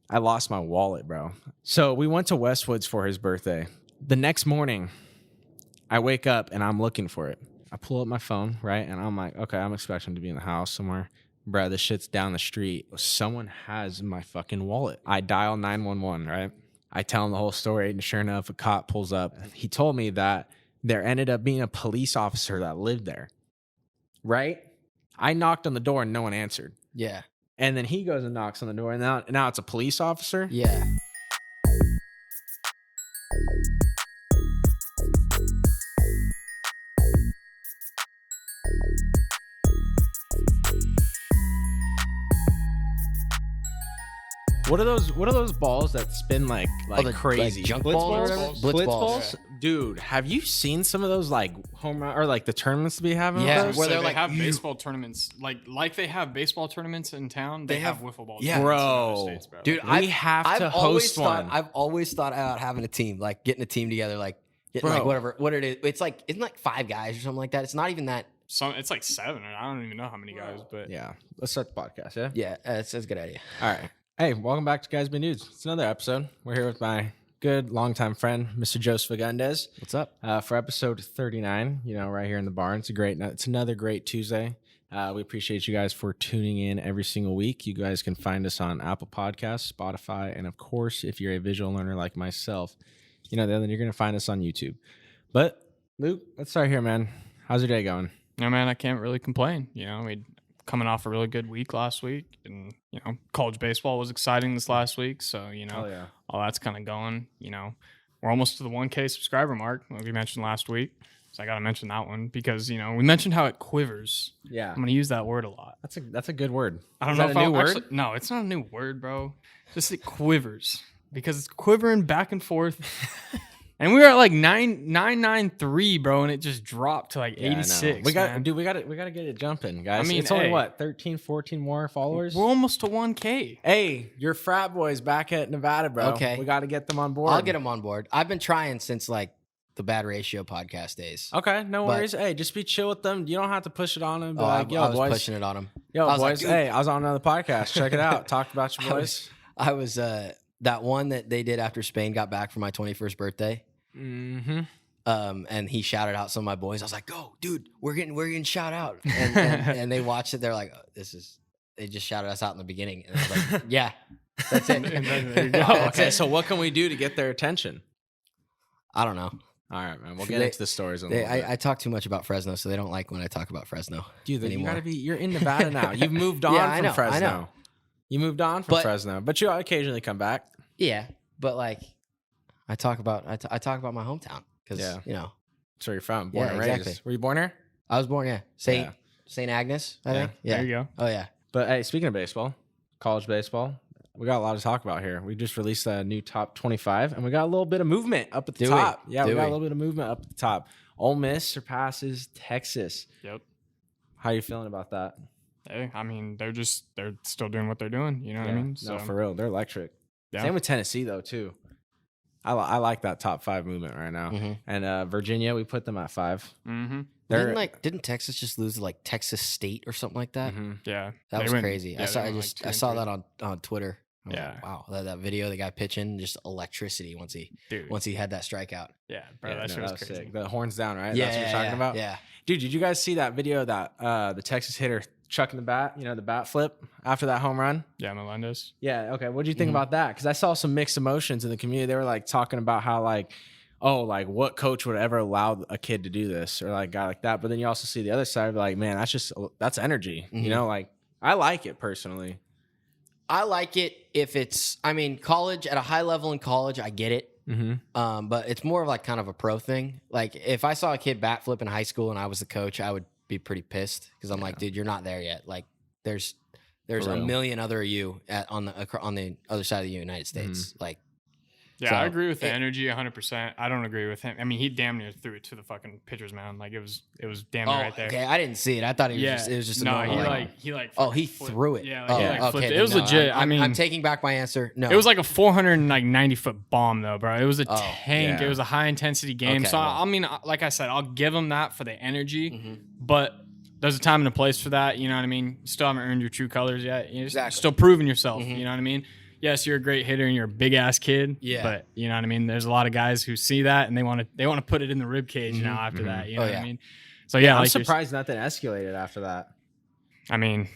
I lost my wallet, bro. So we went to Westwoods for his birthday. The next morning, I wake up and I'm looking for it. I pull up my phone, right? And I'm like, okay, I'm expecting to be in the house somewhere. Bro, this shit's down the street. Someone has my fucking wallet. I dial 911, right? I tell him the whole story, and sure enough, a cop pulls up. He told me that there ended up being a police officer that lived there, right? I knocked on the door and no one answered. Yeah. And then he goes and knocks on the door, and now it's a police officer? Yeah. What are those balls that spin like crazy? Like junk Blitz balls or balls? whatever? Blitz balls. balls? Dude, have you seen some of those like home run or like the tournaments to be having? Yeah, with those? where So they're they like, have baseball tournaments, like they have baseball tournaments in town. They have wiffle ball. Yeah. tournaments in Bro. other states, bro. Dude, We have to host one. I've always thought about having a team, like getting a team together, like getting Bro. like whatever, what it is. It's like, isn't like 5 guys or something like that? It's not even that. It's like 7. I don't even know how many guys, but Yeah, let's start the podcast. Yeah. Yeah, that's a good idea. All right. Hey, welcome back to Guys Be Dudes. It's another episode. We're here with my good longtime friend, Mr. Joseph Fagundes, What's up? for episode 39. You know, right here in the barn. It's another great Tuesday. We appreciate you guys for tuning in every single week. You guys can find us on Apple Podcasts, Spotify, and of course, if you're a visual learner like myself, you know, then you're going to find us on YouTube. But Luke, let's start here, man. How's your day going? no, man, I can't really complain. You know, we coming off a really good week last week, and you know, college baseball was exciting this last week. So you know, yeah. all that's kind of going. You know, we're almost to the 1K subscriber mark, like we mentioned last week. So I got to mention that one because you know we mentioned how it quivers. Yeah. I'm gonna use that word a lot. That's a good word. I don't Is know that if a new I'll word? actually, no, it's not a new word, bro. Just it quivers because it's quivering back and forth. And we were at like 993, bro, and it just dropped to like Yeah, I know. 86. We got man. dude, we got to get it jumping, guys. I mean, it's only hey. what, 13, 14 more followers? We're almost to 1K. Hey, your frat boys back at Nevada, bro. Okay. We got to get them on board. I'll get them on board. I've been trying since like the Bad Ratio podcast days. Okay, no But- worries. Hey, just be chill with them. You don't have to push it on them. Be Oh, like, I yo, was boys. pushing it on them. Yo, I was like, boys. dude. Hey, I was on another podcast. Check it out. Talked about your boys. I was that one that they did after Spain got back for my 21st birthday. Mm-hmm. And he shouted out some of my boys. I was like, "Go, dude! We're getting shout out." And they watched it. They're like, oh, They just shouted us out in the beginning. And I was like, "Yeah, that's it." And then there you go. That's Okay, it. so what can we do to get their attention? I don't know. All right, man. We'll get They- into the stories in a little bit. I talk too much about Fresno, so they don't like when I talk about Fresno. Dude, you anymore. gotta be. You're in Nevada now. You've moved on Yeah, I from know, I Fresno. know. You moved on from But- Fresno, but you occasionally come back. Yeah, but like, I talk about my hometown because Yeah. you know That's where you're from. Born Yeah, and raised. exactly. Were you born here? I was born Yeah. Saint Agnes. I Yeah. think. Yeah. There you go. Oh yeah. But hey, speaking of baseball, college baseball, we got a lot to talk about here. We just released a new top 25, and we got a little bit of movement up at the Do we? top. Yeah, we Do got a we? little bit of movement up at the top. Ole Miss surpasses Texas. Yep. How you feeling about that? Hey, I mean, they're still doing what they're doing. You know what I mean? No, for real, they're electric. Yeah. Same with Tennessee though too. I like that top 5 movement right now. Mhm. And Virginia, we put them at 5. Mm-hmm. They're Didn't Texas just lose to like Texas State or something like that? Mhm. Yeah. That They was went- crazy. yeah, I they saw. went, like, 2 I and saw 3. that on Twitter. I was Yeah. like, wow, that video, the guy pitching, just electricity once he had that strikeout. Yeah, bro, Yeah, that shit no, was that was crazy. sick. The horns down, right? Yeah, That's what you're talking about. Yeah. Dude, did you guys see that video that the Texas hitter chucking the bat? You know, the bat flip after that home run. Yeah, Melendez. Yeah. Okay. What do you think Mhm. about that? Because I saw some mixed emotions in the community. They were like talking about how like, oh, like what coach would ever allow a kid to do this or like a guy like that. But then you also see the other side of like, man, that's energy. Mhm. You know, like I like it personally. I like it if it's. I mean, college at a high level in college, I get it. Mm-hmm. But it's more of like kind of a pro thing. Like if I saw a kid bat flip in high school and I was the coach, I would be pretty pissed because I'm like, dude, you're not there yet. Like there's For a real. million other you on the other side of the United States. Mm-hmm. Like Yeah, So, I agree with the it- energy 100%. I don't agree with him. I mean, he damn near threw it to the fucking pitcher's mound. Like it was damn near right there. okay, I didn't see it. I thought it was just a no, normal, he like oh, he flipped- threw it. Yeah, Oh, like, he like okay, flipped it. then It was no, legit. I'm, I mean, I'm taking back my answer. No, it was like a 490-foot bomb though, bro. It was a Oh, tank. yeah. It was a high intensity game. Okay, so well. I mean, like I said, I'll give him that for the energy, Mhm. but there's a time and a place for that. You know what I mean? You still haven't earned your true colors yet. You're Exactly. still proving yourself. Mhm. You know what I mean? yes, you're a great hitter and you're a big ass kid. Yeah. But you know what I mean? There's a lot of guys who see that and they want to put it in the rib cage now after that. You know what I mean? So yeah, I'm like surprised nothing escalated after that. I mean,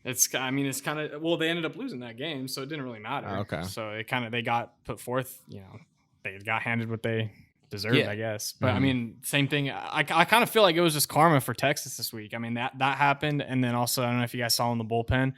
it's kind of, well, they ended up losing that game, so it didn't really matter. Oh, okay. So they got put forth, you know, they got handed what they deserved, I guess. But I mean, same thing. I kind of feel like it was just karma for Texas this week. I mean, that happened. And then also, I don't know if you guys saw in the bullpen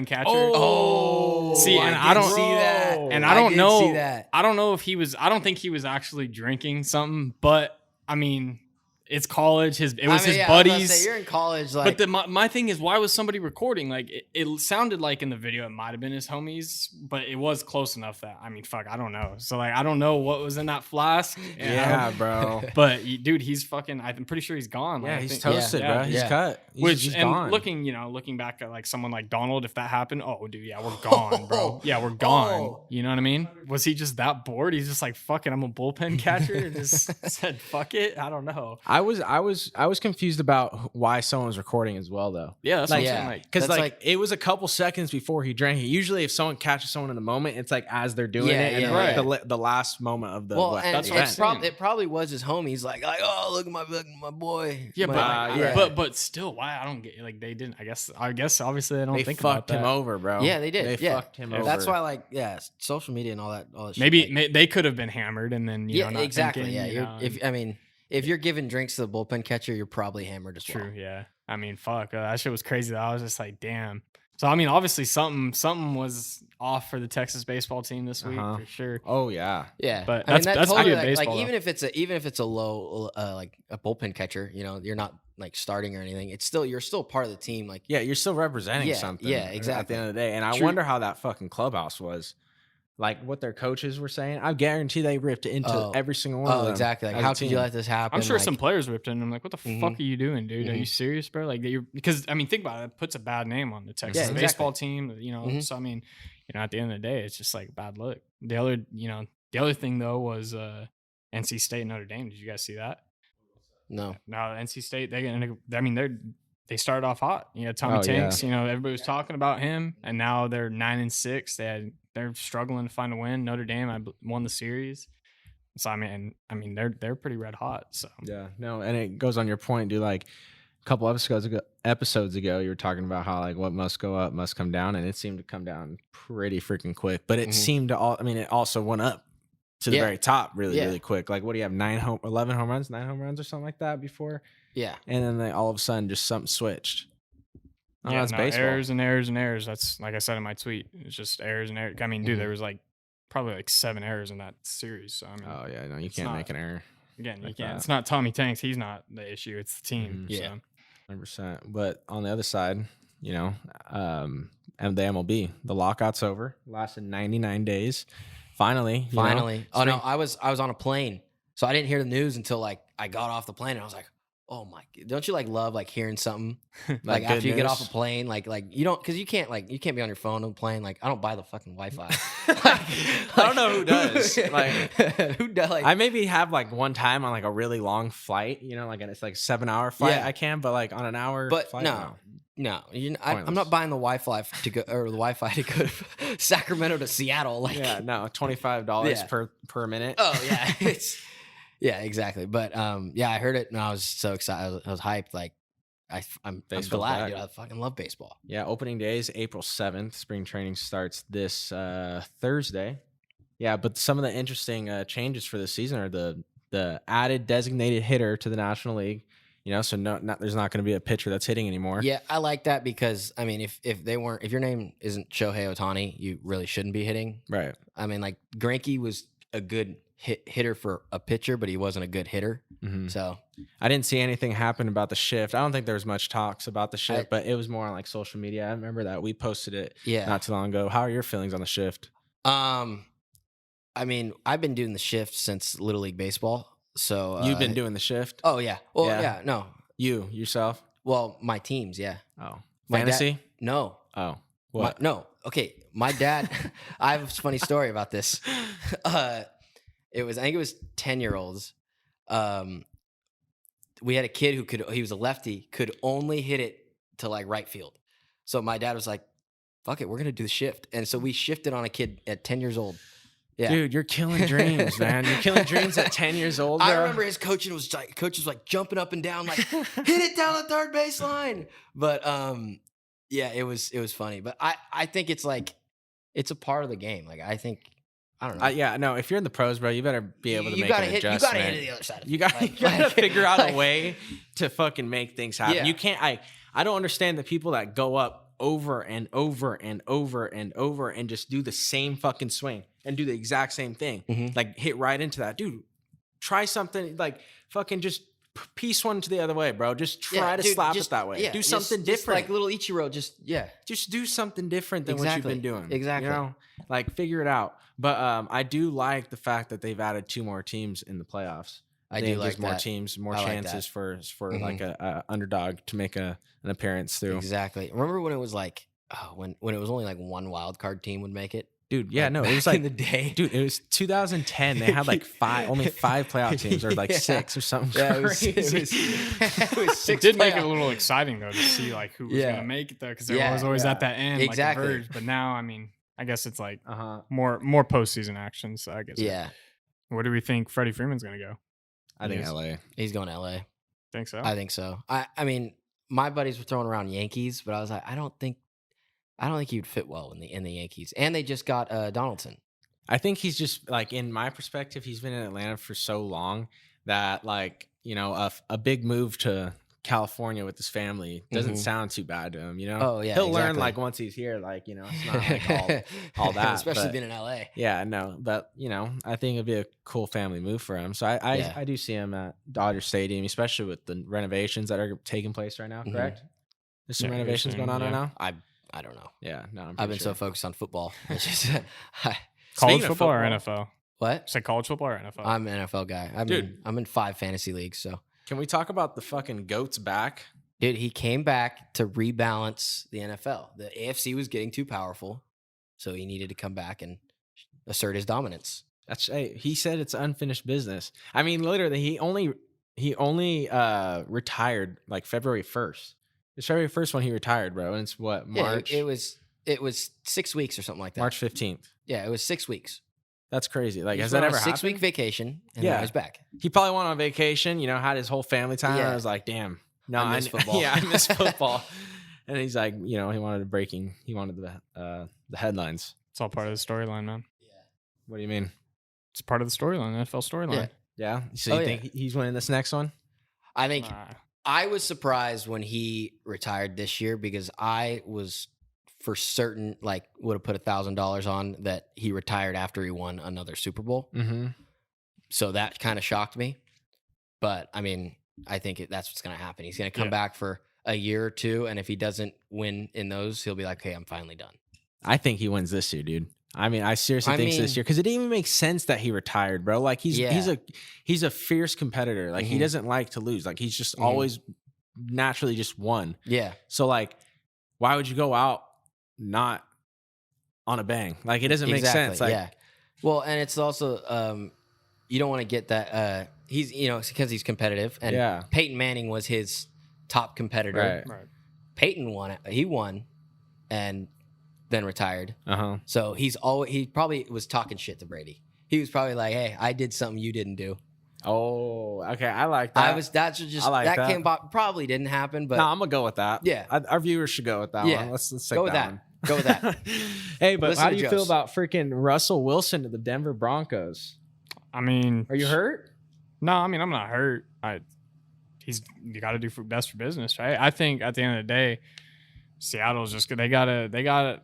catcher. Oh, see, and I don't see that. And I don't know. See that. I don't know if I don't think he was actually drinking something, but I mean, it's college. It was his buddies. I was about to say, you're in college, like. But my thing is, why was somebody recording? Like, it sounded like in the video it might have been his homies, but it was close enough that, I mean, fuck, I don't know. So like, I don't know what was in that flask. Yeah, bro. But dude, he's fucking. I'm pretty sure he's gone. Yeah, like, he's toasted, bro. He's Yeah. cut. He's gone. Looking back at like someone like Donald, if that happened, oh dude, yeah, we're gone, bro. Yeah, we're gone. You know what I mean? Was he just that bored? He's just like, fuck it, I'm a bullpen catcher, and just said fuck it. I don't know. I was confused about why someone was recording as well, though. Yeah, that's like, what I'm saying. Like, because That's like it was a couple seconds before he drank it. Usually, if someone catches someone in the moment, it's like as they're doing it, and Yeah, then, like the last moment of the. And that's what I'm saying. it probably was his homies, like, oh, look at my boy. yeah, But, but still, why I don't get like they didn't. I guess obviously they don't they think about fucked that. him over, bro. yeah, they did. They fucked him over. That's why, like, social media and all that shit. Maybe like, they could have been hammered, and then you know, not exactly. thinking, Yeah, if you're giving drinks to the bullpen catcher, you're probably hammered as well. true. Yeah, I mean, fuck, that shit was crazy. Though. I was just like, damn. So I mean, obviously something was off for the Texas baseball team this week for sure. Oh yeah, Yeah, But I mean, that's totally, good like, baseball, even if it's a low like a bullpen catcher, you know, you're not like starting or anything. You're still part of the team. Like, yeah, you're still representing Yeah, something. yeah, At exactly. the end of the day, and I True. wonder how that fucking clubhouse was. Like what their coaches were saying, I guarantee they ripped into every single one of them. exactly. Like, as a how could you team. let this happen? I'm sure like, some players ripped in. I'm like, what the fuck are you doing, dude? Are you serious, bro? Like, because I mean, think about it. It puts a bad name on the Texas exactly. baseball team. You know, so I mean, you know, at the end of the day, it's just like bad luck. The other thing though was NC State and Notre Dame. Did you guys see that? No. Now NC State, they started off hot. You know, Tommy Oh, yeah. Tanks. You know, everybody was talking about him, and now they're 9-6. They're struggling to find a win. Notre Dame won the series. So I mean they're pretty red hot. So Yeah, no, and it goes on your point, dude. Like a couple episodes ago, you were talking about how like what must go up must come down, and it seemed to come down pretty freaking quick. But it seemed to it also went up to the very top really quick. Like what do you have? 11 home runs, 9 home runs or something like that before. Yeah. And then all of a sudden just something switched. Oh, that's baseball. Errors and errors and errors. That's like I said in my tweet. It's just errors and errors. I mean, dude, there was like probably like 7 errors in that series. So I mean, Oh yeah, no, you can't make an error. Again, you like can't. that. It's not Tommy Tanks. He's not the issue. It's the team. Yeah. So. 100%. But on the other side, you know, and the MLB, the lockout's over. Lasted 99 days. Finally. you know, Oh no, I was on a plane, so I didn't hear the news until like I got off the plane, and I was like, oh my! Don't you like love like hearing something like after you get off a plane, like you don't because you can't be on your phone on the plane. Like I don't buy the fucking Wi-Fi. I don't know who does. Like who does? Like, I maybe have like one time on like a really long flight, you know, like it's like a 7-hour flight. Yeah. I can, but like on an hour flight, No, I'm not buying the Wi-Fi to go to Sacramento to Seattle. Like, Yeah, no, $25 Yeah. per minute. oh yeah, yeah, exactly. But I heard it and I was so excited. I was hyped. Like, I'm Baseball's glad. back. Dude, I fucking love baseball. Yeah, opening day is April 7th. Spring training starts this Thursday. Yeah, but some of the interesting changes for this season are the added designated hitter to the National League. You know, so there's not going to be a pitcher that's hitting anymore. Yeah, I like that because I mean, if your name isn't Shohei Ohtani, you really shouldn't be hitting. Right. I mean, like Greinke was a good hitter for a pitcher, but he wasn't a good hitter. Mm-hmm. So I didn't see anything happen about the shift. I don't think there was much talks about the shift, but it was more on like social media. I remember that we posted it not too long ago. How are your feelings on the shift? I mean, I've been doing the shift since Little League Baseball. So You've been doing the shift? Oh yeah. Well, Yeah. no. You yourself? Well, my teams, yeah. Oh, My fantasy? No. Oh, what? No. Okay. My dad. I have a funny story about this. I think it was 10-year-olds. We had a kid he was a lefty, could only hit it to like right field. So my dad was like, fuck it, we're gonna do the shift. And so we shifted on a kid at 10 years old. Yeah. Dude, you're killing dreams, man. You're killing dreams at 10 years old, bro. I remember his coach was like jumping up and down, like hit it down the third baseline. But yeah, it was funny. But I think it's like it's a part of the game. Like I don't know. Yeah, no. If you're in the pros, bro, you better be able to make an adjustment. You gotta hit it the other side. You gotta figure out a way to fucking make things happen. Yeah. You can't. I don't understand the people that go up over and over and over and over and just do the same fucking swing and do the exact same thing. Mm-hmm. Like hit right into that. Dude, try something like fucking just piece one to the other way, bro. Just try to slap it that way. Yeah, do something different. Like little Ichiro, just do something different than what you've been doing. Exactly. You know? Like figure it out. But I do like the fact that they've added 2 more teams in the playoffs. I do like more that. teams, more I like chances for Mm-hmm. like a underdog to make an appearance through. Exactly. Remember when it was like when it was only like one wild card team would make it? Dude, yeah, like no, it was like in the day. Dude, it was 2010. They had like only 5 playoff teams, or like 6 or something. Yeah, it crazy. was 6. It did make it a little exciting though to see like who was gonna make it though, because there was always at that end exactly. like the verge. But now, I mean, I guess it's like more postseason action. So I guess Where do we think Freddie Freeman's gonna go? I think LA. He's going to LA. Think so? I think so. I mean, my buddies were throwing around Yankees, but I was like, I don't think he'd fit well in the Yankees. And they just got Donaldson. I think he's just like, in my perspective, he's been in Atlanta for so long that like, you know, a big move to California with his family doesn't sound too bad to him, you know? Oh, yeah. He'll learn like once he's here, like, you know, it's not like all that. Especially being in LA. Yeah, no. But, you know, I think it'd be a cool family move for him. So I do see him at Dodger Stadium, especially with the renovations that are taking place right now, correct? There's some renovations going on right now? I don't know. Yeah, no, I've been so focused on football. It's just, college football or NFL? What? Say college football or NFL? I'm an NFL guy. I'm in 5 fantasy leagues, so. Can we talk about the fucking GOAT's back? Dude, he came back to rebalance the NFL. The AFC was getting too powerful, so he needed to come back and assert his dominance. He said it's unfinished business. I mean, literally, he only retired like February 1st. It's February 1st when he retired, bro. And it's what, March? Yeah, it was 6 weeks or something like that. March 15th. Yeah, it was 6 weeks. That's crazy. Like, has that ever happened? 6-week vacation, and now he's back. He probably went on vacation, you know, had his whole family time. Yeah. And I was like, damn. No, I miss football. Yeah, I miss football. And he's like, you know, he wanted the headlines. It's all part of the storyline, man. Yeah. What do you mean? It's part of the storyline, NFL storyline. Yeah. So you think he's winning this next one? I think I was surprised when he retired this year, because I was for certain like would have put $1,000 on that he retired after he won another Super Bowl. Mm-hmm. So that kind of shocked me. But I mean, I think that's what's going to happen. He's going to come back for a year or two, and if he doesn't win in those, he'll be like, "Okay, I'm finally done." I think he wins this year, dude. I mean, I seriously think this year, because it didn't even make sense that he retired, bro. Like he's a fierce competitor. Like he doesn't like to lose. Like he's just always naturally just won. Yeah. So like, why would you go out not on a bang? Like it doesn't make sense. Like, well, and it's also you don't want to get that he's, you know, because he's competitive, and Peyton Manning was his top competitor. Right. Peyton won it. He won and then retired. So he probably was talking shit to Brady. He was probably like, "Hey, I did something you didn't do." Oh, okay. I like that. That came probably didn't happen, but no, I'm gonna go with that. Yeah, our viewers should go with that one. Let's take go with that. One. Go with that. Hey, but how do you feel about freaking Russell Wilson to the Denver Broncos? I mean, are you hurt? No, I mean, I'm not hurt. You got to do best for business, right? I think at the end of the day, Seattle's just good. They gotta,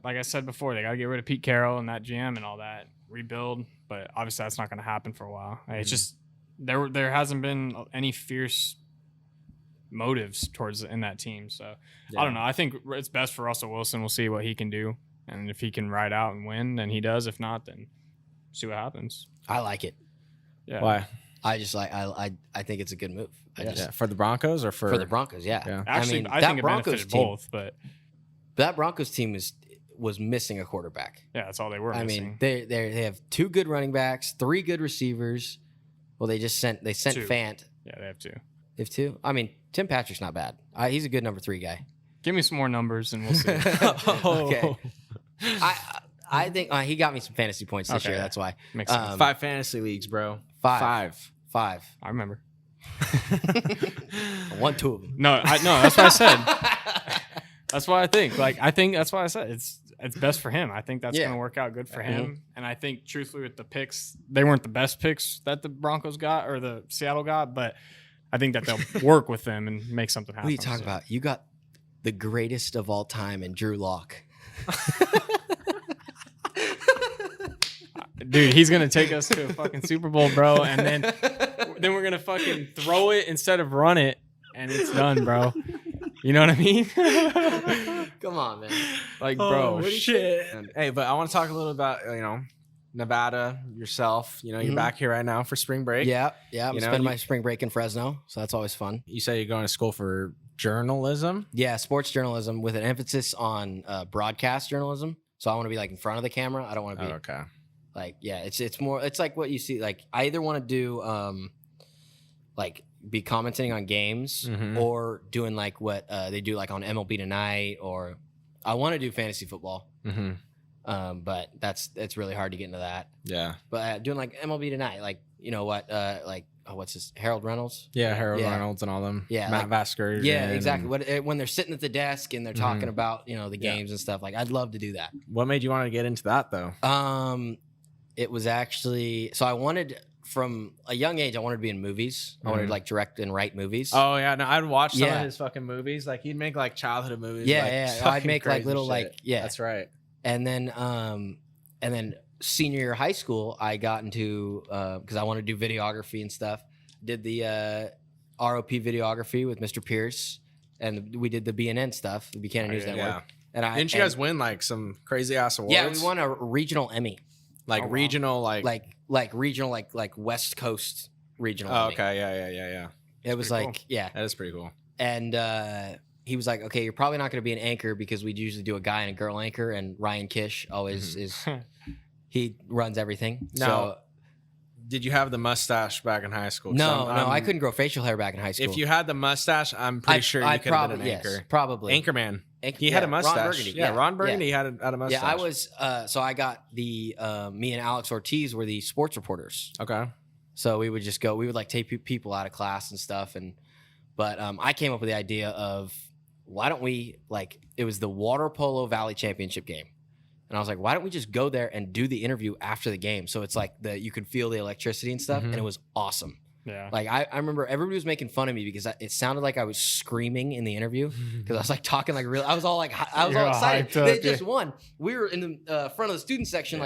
like I said before, they gotta get rid of Pete Carroll and that GM and all that, rebuild. But obviously, that's not going to happen for a while. It's just there hasn't been any fierce motives towards in that team. So I don't know. I think it's best for Russell Wilson. We'll see what he can do, and if he can ride out and win, then he does. If not, then see what happens. I like it. Yeah. Why? I just like I think it's a good move. For the Broncos or for the Broncos, yeah. Actually, I think it benefited both, but that Broncos team was missing a quarterback. Yeah, that's all they were missing. I mean, they have 2 good running backs, 3 good receivers. Well, they sent 2. Fant. Yeah, they have 2. They have 2. I mean, Tim Patrick's not bad. He's a good number 3 guy. Give me some more numbers and we'll see. Okay. I think he got me some fantasy points this year. That's why. Makes sense. 5 fantasy leagues, bro. Five. I remember. I won 2 of them. No, that's what I said. That's what I think. Like, I think that's why I said it's best for him. I think that's going to work out good for him. And I think, truthfully, with the picks, they weren't the best picks that the Broncos got or the Seattle got, but I think that they'll work with them and make something happen. What are you talking about? You got the greatest of all time in Drew Lock. Dude, he's going to take us to a fucking Super Bowl, bro, and then we're going to fucking throw it instead of run it, and it's done, bro. You know what I mean? Come on, man. Like, bro, shit. Hey, but I want to talk a little about, Nevada, yourself. You're back here right now for spring break. Yeah. I'm spending my spring break in Fresno, so that's always fun. You say you're going to school for journalism? Yeah, sports journalism with an emphasis on broadcast journalism. So I want to be like in front of the camera. I don't want to be okay. Like, yeah, it's more, it's like what you see. Like, I either want to do like be commenting on games or doing like what they do like on MLB Tonight, or I want to do fantasy football. But it's really hard to get into that. Yeah. But doing like MLB Tonight, like, what's this? Harold Reynolds? Yeah, Harold Reynolds and all them. Yeah. Matt Vasker. Yeah, exactly. When they're sitting at the desk and they're talking about, the games and stuff, like I'd love to do that. What made you want to get into that though? It was actually, so I wanted, from a young age, I wanted to be in movies. I wanted to like direct and write movies. Oh yeah, no, I'd watch some of his fucking movies. Like he'd make like childhood movies. Yeah. I'd make like little shit. That's right. And then senior year of high school, I got into because I wanted to do videography and stuff. Did the ROP videography with Mr. Pierce, and we did the BNN stuff, the Buchanan News Network. Yeah. And didn't you guys win like some crazy ass awards? Yeah, we won a regional Emmy. Like regional, like regional, like West Coast regional. Oh, Emmy. okay, yeah. It was like, cool. That is pretty cool. And he was like, okay, you're probably not going to be an anchor because we usually do a guy and a girl anchor, and Ryan Kish always is. He runs everything. No. So, did you have the mustache back in high school? No, I couldn't grow facial hair back in high school. If you had the mustache, I'm pretty sure you could have been an anchor. Yes, probably. Anchorman. He had a mustache. Ron Burgundy. Yeah, Ron Burgundy had a mustache. Yeah, I was. So I got me and Alex Ortiz were the sports reporters. Okay. So we would just go. We would like take people out of class and stuff. But I came up with the idea of why don't we it was the Water Polo Valley Championship game. And I was like, why don't we just go there and do the interview after the game? So it's like you could feel the electricity and stuff, and it was awesome. Yeah. Like I remember everybody was making fun of me because it sounded like I was screaming in the interview because I was like talking like real. I was all excited. They just won. We were in the front of the student section,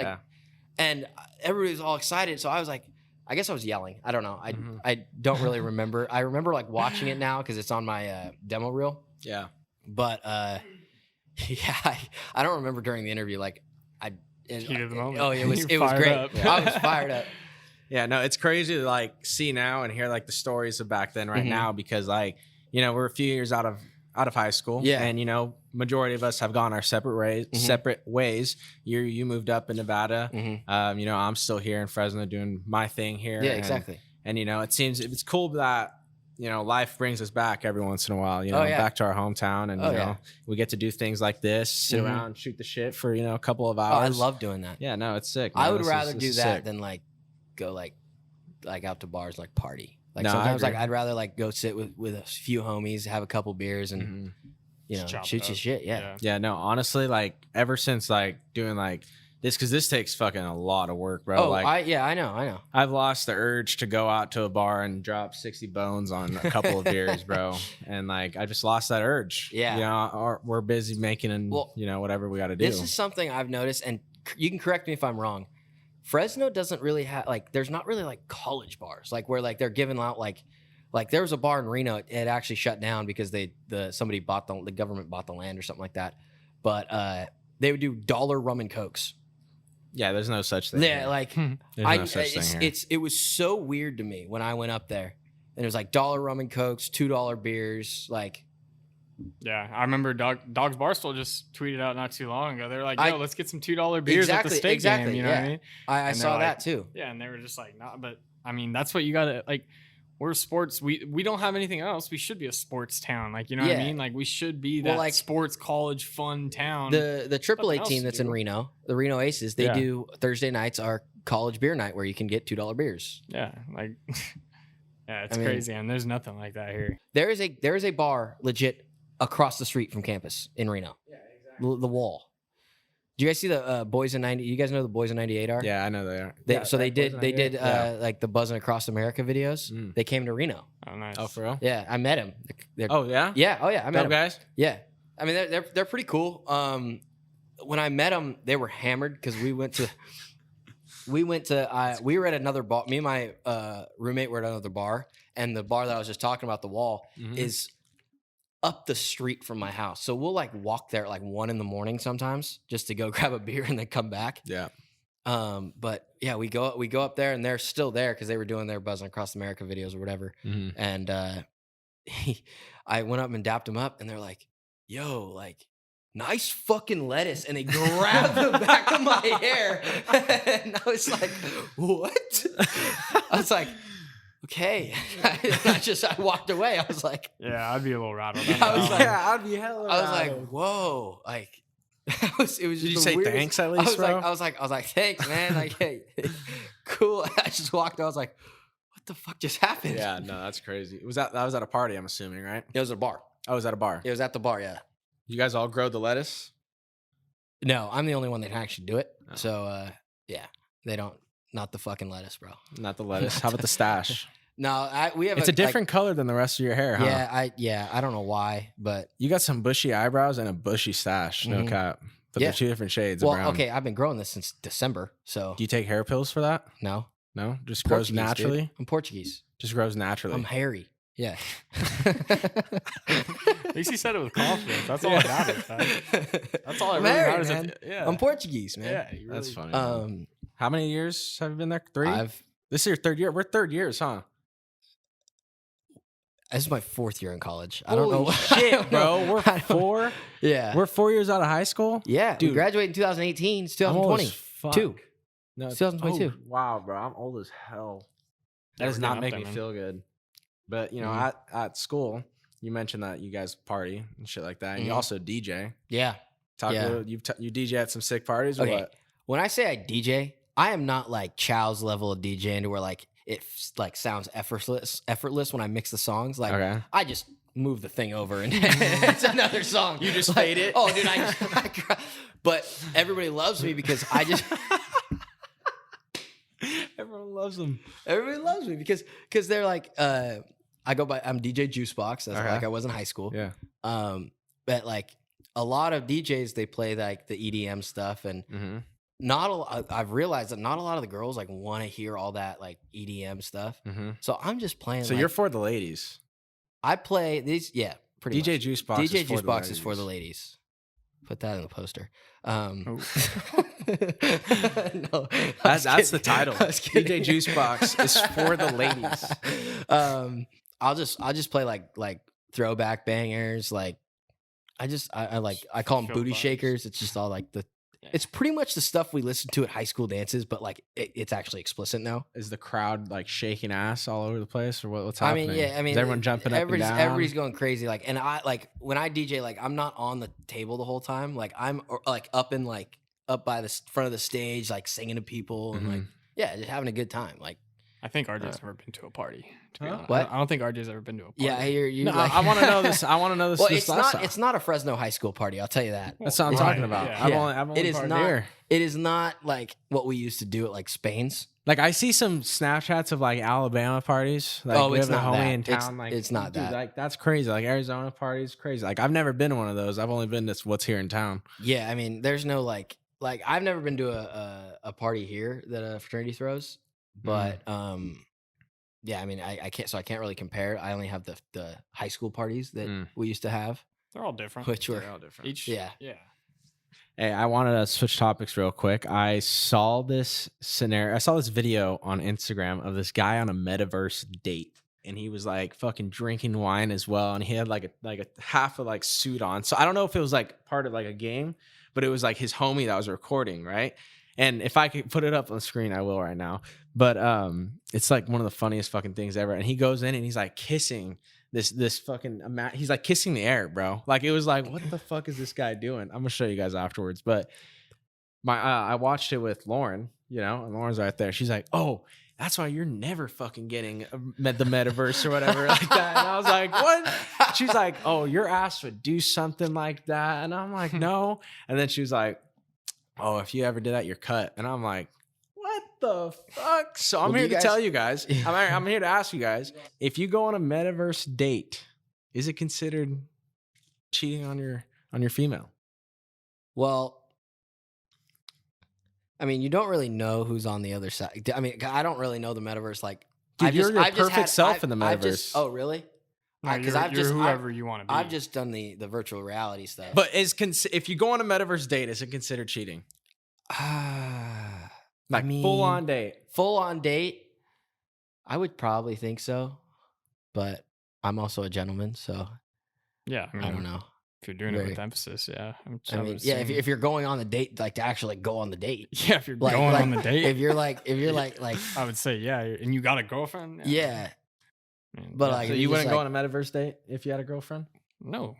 and everybody was all excited. So I was like, I guess I was yelling. I don't know. I don't really remember. I remember like watching it now because it's on my demo reel. Yeah. But yeah, I don't remember during the interview heat of the moment. Oh, it was great. I was fired up. Yeah, no, it's crazy to see now and hear the stories of back then right now because we're a few years out of high school. Yeah. And majority of us have gone our separate ways. You moved up in Nevada. I'm still here in Fresno doing my thing here. Yeah, exactly. And it seems it's cool that life brings us back every once in a while, back to our hometown, and we get to do things like this, sit around, shoot the shit for a couple of hours. Oh, I love doing that. Yeah, no, it's sick, man. I would rather do that than go out to bars, party. Sometimes I'd rather go sit with a few homies, have a couple beers, and shoot your shit. Yeah, no, honestly, ever since doing this, because this takes fucking a lot of work, bro. Oh, I know. I've lost the urge to go out to a bar and drop 60 bones on a couple of beers, bro. And I just lost that urge. Yeah. We're busy making whatever we got to do. This is something I've noticed, and you can correct me if I'm wrong. Fresno doesn't really have there's not really college bars where they're giving out there was a bar in Reno. It actually shut down because somebody bought the government bought the land or something like that. But they would do $1 rum and cokes. Yeah, there's no such thing. Yeah, no such thing here. It was so weird to me when I went up there, and it was $1 rum and cokes, $2 beers, Yeah, I remember Dog's Barstool just tweeted out not too long ago. They're like, "Yo, let's get some $2 beers at the state game." You know what I mean? I saw that too. Yeah, and they were just like, "Nah," but I mean, that's what you gotta we're sports. We don't have anything else. We should be a sports town. Like, you know what I mean? Like, we should be that like sports college fun town. The AAA team that's in Reno, the Reno Aces, they do Thursday nights are college beer night where you can get $2 beers. Yeah, like it's crazy, and there's nothing like that here. There is a bar legit across the street from campus in Reno. Yeah, exactly. The Wall. Do you guys see the Boys in 90? You guys know who the Boys in 98 are? Yeah, I know they are. They did like the Buzzin Across America videos. They came to Reno. Oh, nice. Oh, for real? Yeah, I met him. Oh, yeah? Yeah. Oh, yeah. I met them. Guys? Yeah. I mean, they're pretty cool. When I met them, they were hammered because we were at another bar. Me and my roommate were at another bar, and the bar that I was just talking about, the Wall, is up the street from my house. So we'll like walk there at like 1 a.m. sometimes just to go grab a beer and then come back. Yeah. But yeah, we go up there and they're still there because they were doing their Buzzin Across America videos or whatever. And I went up and dapped them up and they're like, yo, like, nice fucking lettuce. And they grabbed the back of my hair. And I was like, what? I was like, okay. I walked away. I was like, yeah, I'd be a little rattled. I'd be hella rattled. I was like, whoa. Like, it was just Did you say weirdest. thanks at least, bro? I was like, thanks, man. Like, hey, cool. I just walked. I was like, what the fuck just happened? Yeah, no, that's crazy. That was at a party, I'm assuming, right? It was a bar. Oh, it was at a bar. It was at the bar, yeah. You guys all grow the lettuce? No, I'm the only one that can actually do it. Oh. So, yeah, they don't. Not the fucking lettuce, bro. Not the lettuce. How about the stash? No, we have. It's a different color than the rest of your hair, huh? Yeah, I don't know why, but you got some bushy eyebrows and a bushy stash. No cap. But they're two different shades of brown. Okay, I've been growing this since December. So do you take hair pills for that? No, just grows naturally. Dude. I'm Portuguese. Just grows naturally. I'm hairy. Yeah. At least he said it with confidence. That's all that matters. Man. That's all that really matters. Man. Yeah. I'm Portuguese, man. Yeah, really, that's funny. How many years have you been there? 3? This is your 3rd year. We're 3rd years, huh? This is my 4th year in college. I don't know. Shit, bro. We're 4. Yeah. We're 4 years out of high school. Yeah. Dude, we graduated in 2018. It's 2022. No, it's 2022. Oh, wow, bro. I'm old as hell. That does not make me feel good. But, you know, at school, you mentioned that you guys party and shit like that. And you also DJ. Yeah. You DJ at some sick parties or what? When I say I DJ, I am not like Chow's level of DJing to where like it like sounds effortless when I mix the songs. Like I just move the thing over and it's another song. You just fade it. Oh, dude, but everybody loves me because I just. Everyone loves them. Everybody loves me because they're like, I'm DJjuicebox. That's like I was in high school. Yeah. But like a lot of DJs, they play like the EDM stuff and. I've realized that not a lot of the girls like want to hear all that like EDM stuff. So I'm just playing. So you're for the ladies. I play these, pretty DJ much. Juicebox. DJ Juicebox is for the ladies. Put that in the poster. No, that's the title. DJ Juicebox is for the ladies. I'll just play like throwback bangers. Like I call them booty shakers. It's just all like it's pretty much the stuff we listened to at high school dances, but like it's actually explicit now. Is the crowd like shaking ass all over the place, or what's happening? I mean, is everyone jumping up and down? Everybody's going crazy. Like, and I like when I DJ, like I'm not on the table the whole time. Like I'm like up by the front of the stage, like singing to people and like just having a good time. Like I think RJ's never been to a party. To be honest. What? I don't think RJ's ever been to a party. Yeah, you. No, like, I want to know this. I want to know this. Well, this it's not a Fresno high school party. I'll tell you that. That's what I'm talking about. Yeah. I've only it is not. Here. It is not like what we used to do at like Spain's. Like I see some Snapchats of like Alabama parties. Like, it's not a homie that. in town. It's not dude, that. Like that's crazy. Like Arizona parties, crazy. Like I've never been to one of those. I've only been to what's here in town. Yeah, I mean, there's no like I've never been to a party here that a fraternity throws, but yeah, I mean, I can't really compare. I only have the high school parties that we used to have. They're all different. They're all different. Yeah. Hey, I wanted to switch topics real quick. I saw this video on Instagram of this guy on a metaverse date, and he was like fucking drinking wine as well, and he had like a half of like suit on. So I don't know if it was like part of like a game, but it was like his homie that was recording, right? And if I could put it up on the screen, I will right now. But it's like one of the funniest fucking things ever. And he goes in and he's like kissing this fucking he's like kissing the air, bro. Like it was like, what the fuck is this guy doing? I'm gonna show you guys afterwards. But I watched it with Lauren, you know, and Lauren's right there. She's like, oh, that's why you're never fucking getting the metaverse or whatever like that. And I was like, what? She's like, oh, your ass would do something like that. And I'm like, no. And then she was like, oh, if you ever did that, you're cut. And I'm like, what the fuck? So I'm here to tell you guys, I'm here to ask you guys, if you go on a metaverse date, is it considered cheating on your female? Well, I mean, you don't really know who's on the other side. I mean, I don't really know the metaverse. Like, dude, you're your perfect self in the metaverse. Oh, really? Because you're whoever you want to be. I've just done the virtual reality stuff. But if you go on a metaverse date, is it considered cheating? Like, I mean, full on date. Full on date. I would probably think so, but I'm also a gentleman, so yeah, I don't know. If you're doing it with emphasis, yeah. If you're going on the date, like to actually go on the date. Yeah, if you're going on the date. If you're like, I would say, yeah, and you got a girlfriend. Yeah. But like, so you wouldn't go on a metaverse date if you had a girlfriend? No,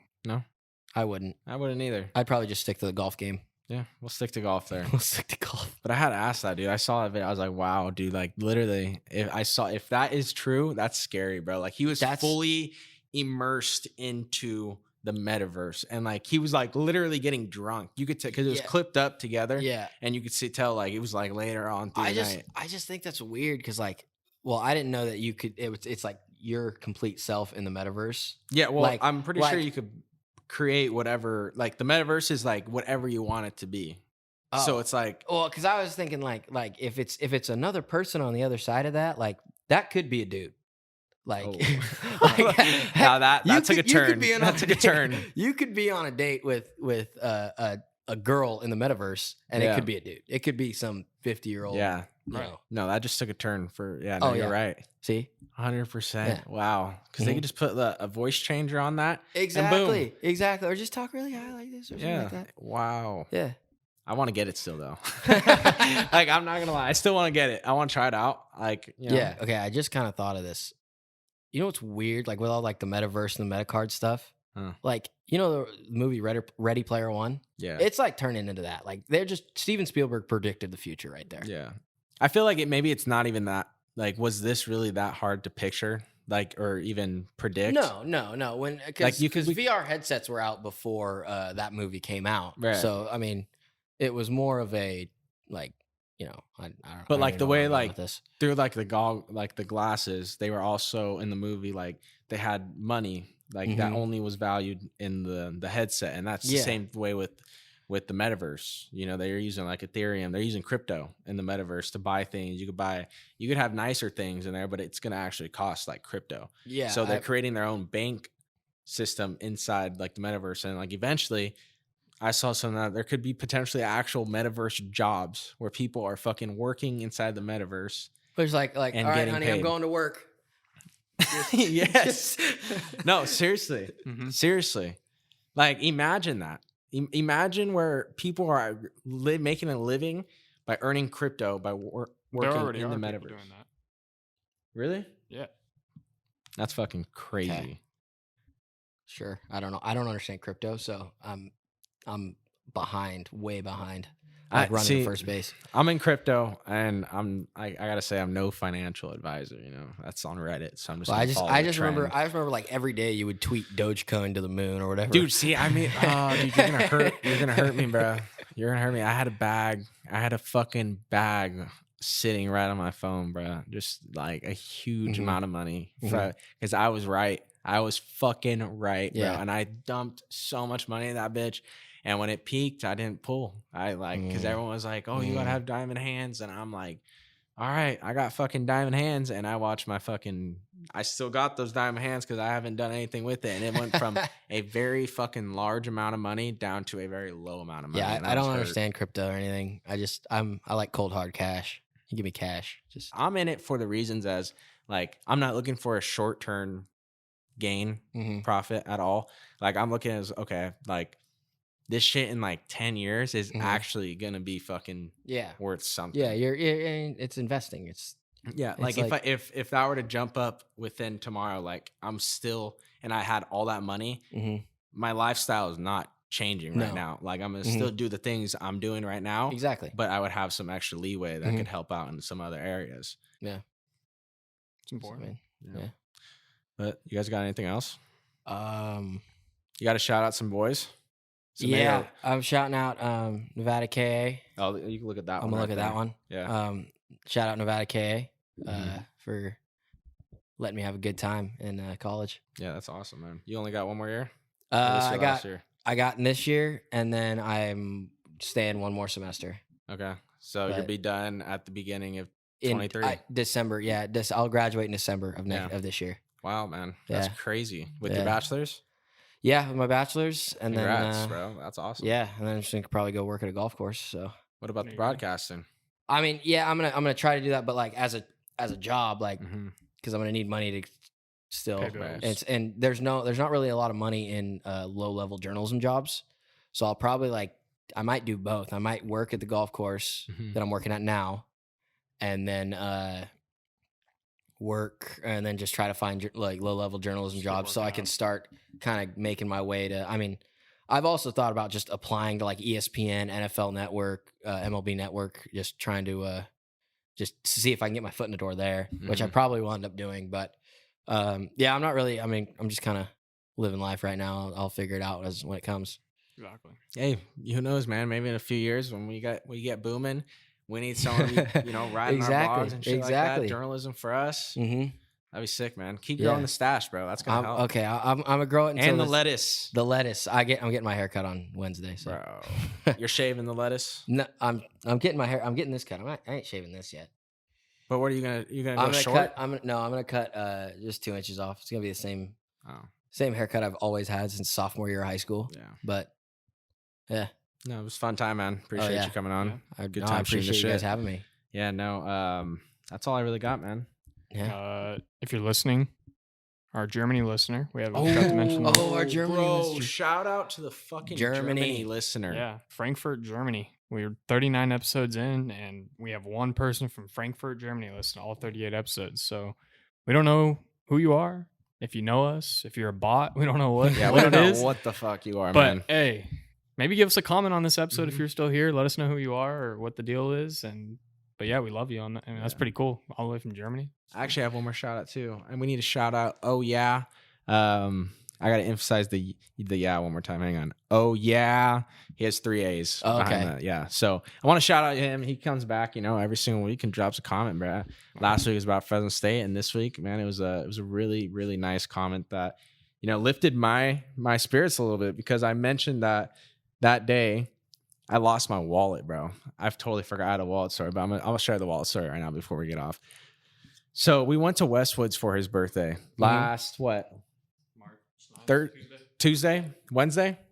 I wouldn't. I wouldn't either. I'd probably just stick to the golf game. Yeah, we'll stick to golf there. We'll stick to golf. But I had to ask that, dude. I saw that video. I was like, wow, dude. Like, literally, if that is true, that's scary, bro. Like, he was fully immersed into the metaverse, and like he was like literally getting drunk. You could because it was clipped up together. Yeah, and you could tell like it was like later on through the night. I just think that's weird because like, well, I didn't know that you could. It's like your complete self in the metaverse. Yeah, well, like, I'm pretty sure you could create whatever. Like the metaverse is like whatever you want it to be. Oh. So it's like, well, because I was thinking like if it's another person on the other side of that, like that could be a dude. Like, now that took a turn. That took a turn. You could be on a date with a girl in the metaverse, and it could be a dude. It could be some 50-year-old. Yeah. No, that just took a turn for. Yeah. No, you're right. See, 100%. Wow. Because they could just put a voice changer on that. Exactly. And boom. Exactly. Or just talk really high like this or something like that. Wow. Yeah. I want to get it still though. Like, I'm not gonna lie. I still want to get it. I want to try it out. Like, you know. Yeah. Okay. I just kind of thought of this. You know what's weird? Like with all like the metaverse and the metacard stuff. Like, you know the movie Ready Player One? Yeah. It's like turning into that. Like Steven Spielberg predicted the future right there. Yeah. I feel like maybe it's not even that. Like, was this really that hard to picture? Like, or even predict? No. Because VR headsets were out before that movie came out. Right. So I mean, it was more of a like. You know, I don't but like the way like through like the glasses, they were also in the movie like they had money like that only was valued in the headset, and that's the same way with the metaverse. You know, they're using like Ethereum, they're using crypto in the metaverse to buy things. You could have nicer things in there, but it's gonna actually cost like crypto. Yeah. So they're creating their own bank system inside like the metaverse, and like eventually. I saw some that there could be potentially actual metaverse jobs where people are fucking working inside the metaverse. It's like, all right, honey, paid. I'm going to work. Yes. No, seriously. Seriously. Like, imagine that. Imagine where people are making a living by earning crypto by working in the metaverse. Doing that. Really? Yeah. That's fucking crazy. Okay. Sure. I don't know. I don't understand crypto, so I'm behind, way behind. I'm running first base. I'm in crypto, and I gotta say I'm no financial advisor. You know, that's on Reddit, so I'm just. Well, I just remember like every day you would tweet Dogecoin to the moon or whatever. Dude, see, I mean, dude, you're gonna hurt me, bro. You're gonna hurt me. I had a fucking bag sitting right on my phone, bro. Just like a huge amount of money, because I was right. I was fucking right, bro. And I dumped so much money in that bitch. And when it peaked, I didn't pull. Because everyone was like, oh, you gotta have diamond hands. And I'm like, all right, I got fucking diamond hands. And I watched I still got those diamond hands because I haven't done anything with it. And it went from a very fucking large amount of money down to a very low amount of money. Yeah, I don't understand crypto or anything. I like cold hard cash. You give me cash. I'm in it for the reasons as like, I'm not looking for a short-term gain profit at all. Like, I'm looking as, okay, like, this shit in like 10 years is actually gonna be fucking worth something. Yeah, it's investing. It's like if that were to jump up within tomorrow, like I'm still and I had all that money, my lifestyle is not changing right now. Like I'm gonna still do the things I'm doing right now. Exactly. But I would have some extra leeway that could help out in some other areas. Yeah. It's important. Yeah. But you guys got anything else? You got to shout out some boys. I'm shouting out Nevada KA. Oh, you can look at that one. I'm gonna look at that one. Yeah. Shout out Nevada KA for letting me have a good time in college. Yeah, that's awesome, man. You only got one more year? I got this year, and then I'm staying one more semester. Okay. So you'll be done at the beginning of 23? December, yeah. I'll graduate in December of this year. Wow, man. That's crazy. With your bachelor's? Yeah, with my bachelor's. And Congrats, then, bro. That's awesome. Yeah, and then I'm just going to probably go work at a golf course. So what about the broadcasting? I mean, yeah, I'm gonna try to do that, but like as a job, like because I'm gonna need money to still. And there's not really a lot of money in low level journalism jobs, so I'll probably I might do both. I might work at the golf course that I'm working at now, and then work and then just try to find like low level journalism jobs so I can start kind of making my way to. I mean, I've also thought about just applying to like ESPN, NFL Network, MLB Network, just trying to just see if I can get my foot in the door there, which I probably will end up doing. But yeah, I'm not really. I mean, I'm just kind of living life right now. I'll figure it out when it comes. Exactly. Hey, who knows, man? Maybe in a few years when we get booming, we need someone writing our blogs and shit like that. Journalism for us. That'd be sick, man. Keep growing the stash, bro. That's gonna help. Okay, I'm gonna grow it. And the lettuce. The lettuce. I'm getting my hair cut on Wednesday. So. Bro, you're shaving the lettuce? No, I'm getting my hair. I'm getting this cut. I ain't shaving this yet. But what are you gonna? You gonna go short? I'm gonna cut just 2 inches off. It's gonna be the same haircut I've always had since sophomore year of high school. Yeah. But yeah. No, it was a fun time, man. Appreciate you coming on. Yeah. Good time. I appreciate you guys having me. Yeah. No. That's all I really got, man. Yeah. If you're listening, our Germany listener, we have forgot to mention. Our Germany listener. Shout out to the fucking Germany listener. Yeah, Frankfurt, Germany. We're 39 episodes in, and we have one person from Frankfurt, Germany listening to all 38 episodes. So we don't know who you are. If you know us, if you're a bot, we don't know what. Yeah, we don't know what the fuck you are, man. But hey, maybe give us a comment on this episode if you're still here. Let us know who you are or what the deal is. But yeah, we love you on that. I mean, that's pretty cool. All the way from Germany. I actually have one more shout out too, and we need to shout out. Oh yeah, I got to emphasize the yeah one more time. Hang on. Oh yeah, he has 3 A's. Oh, okay. That. Yeah. So I want to shout out him. He comes back, every single week and drops a comment, bro. Last week was about Fresno State, and this week, man, it was a really really nice comment that lifted my spirits a little bit because I mentioned that day. I lost my wallet, bro. I've totally forgot I had a wallet story, but I'm gonna share the wallet story right now before we get off. So we went to Westwoods for his birthday last Wednesday.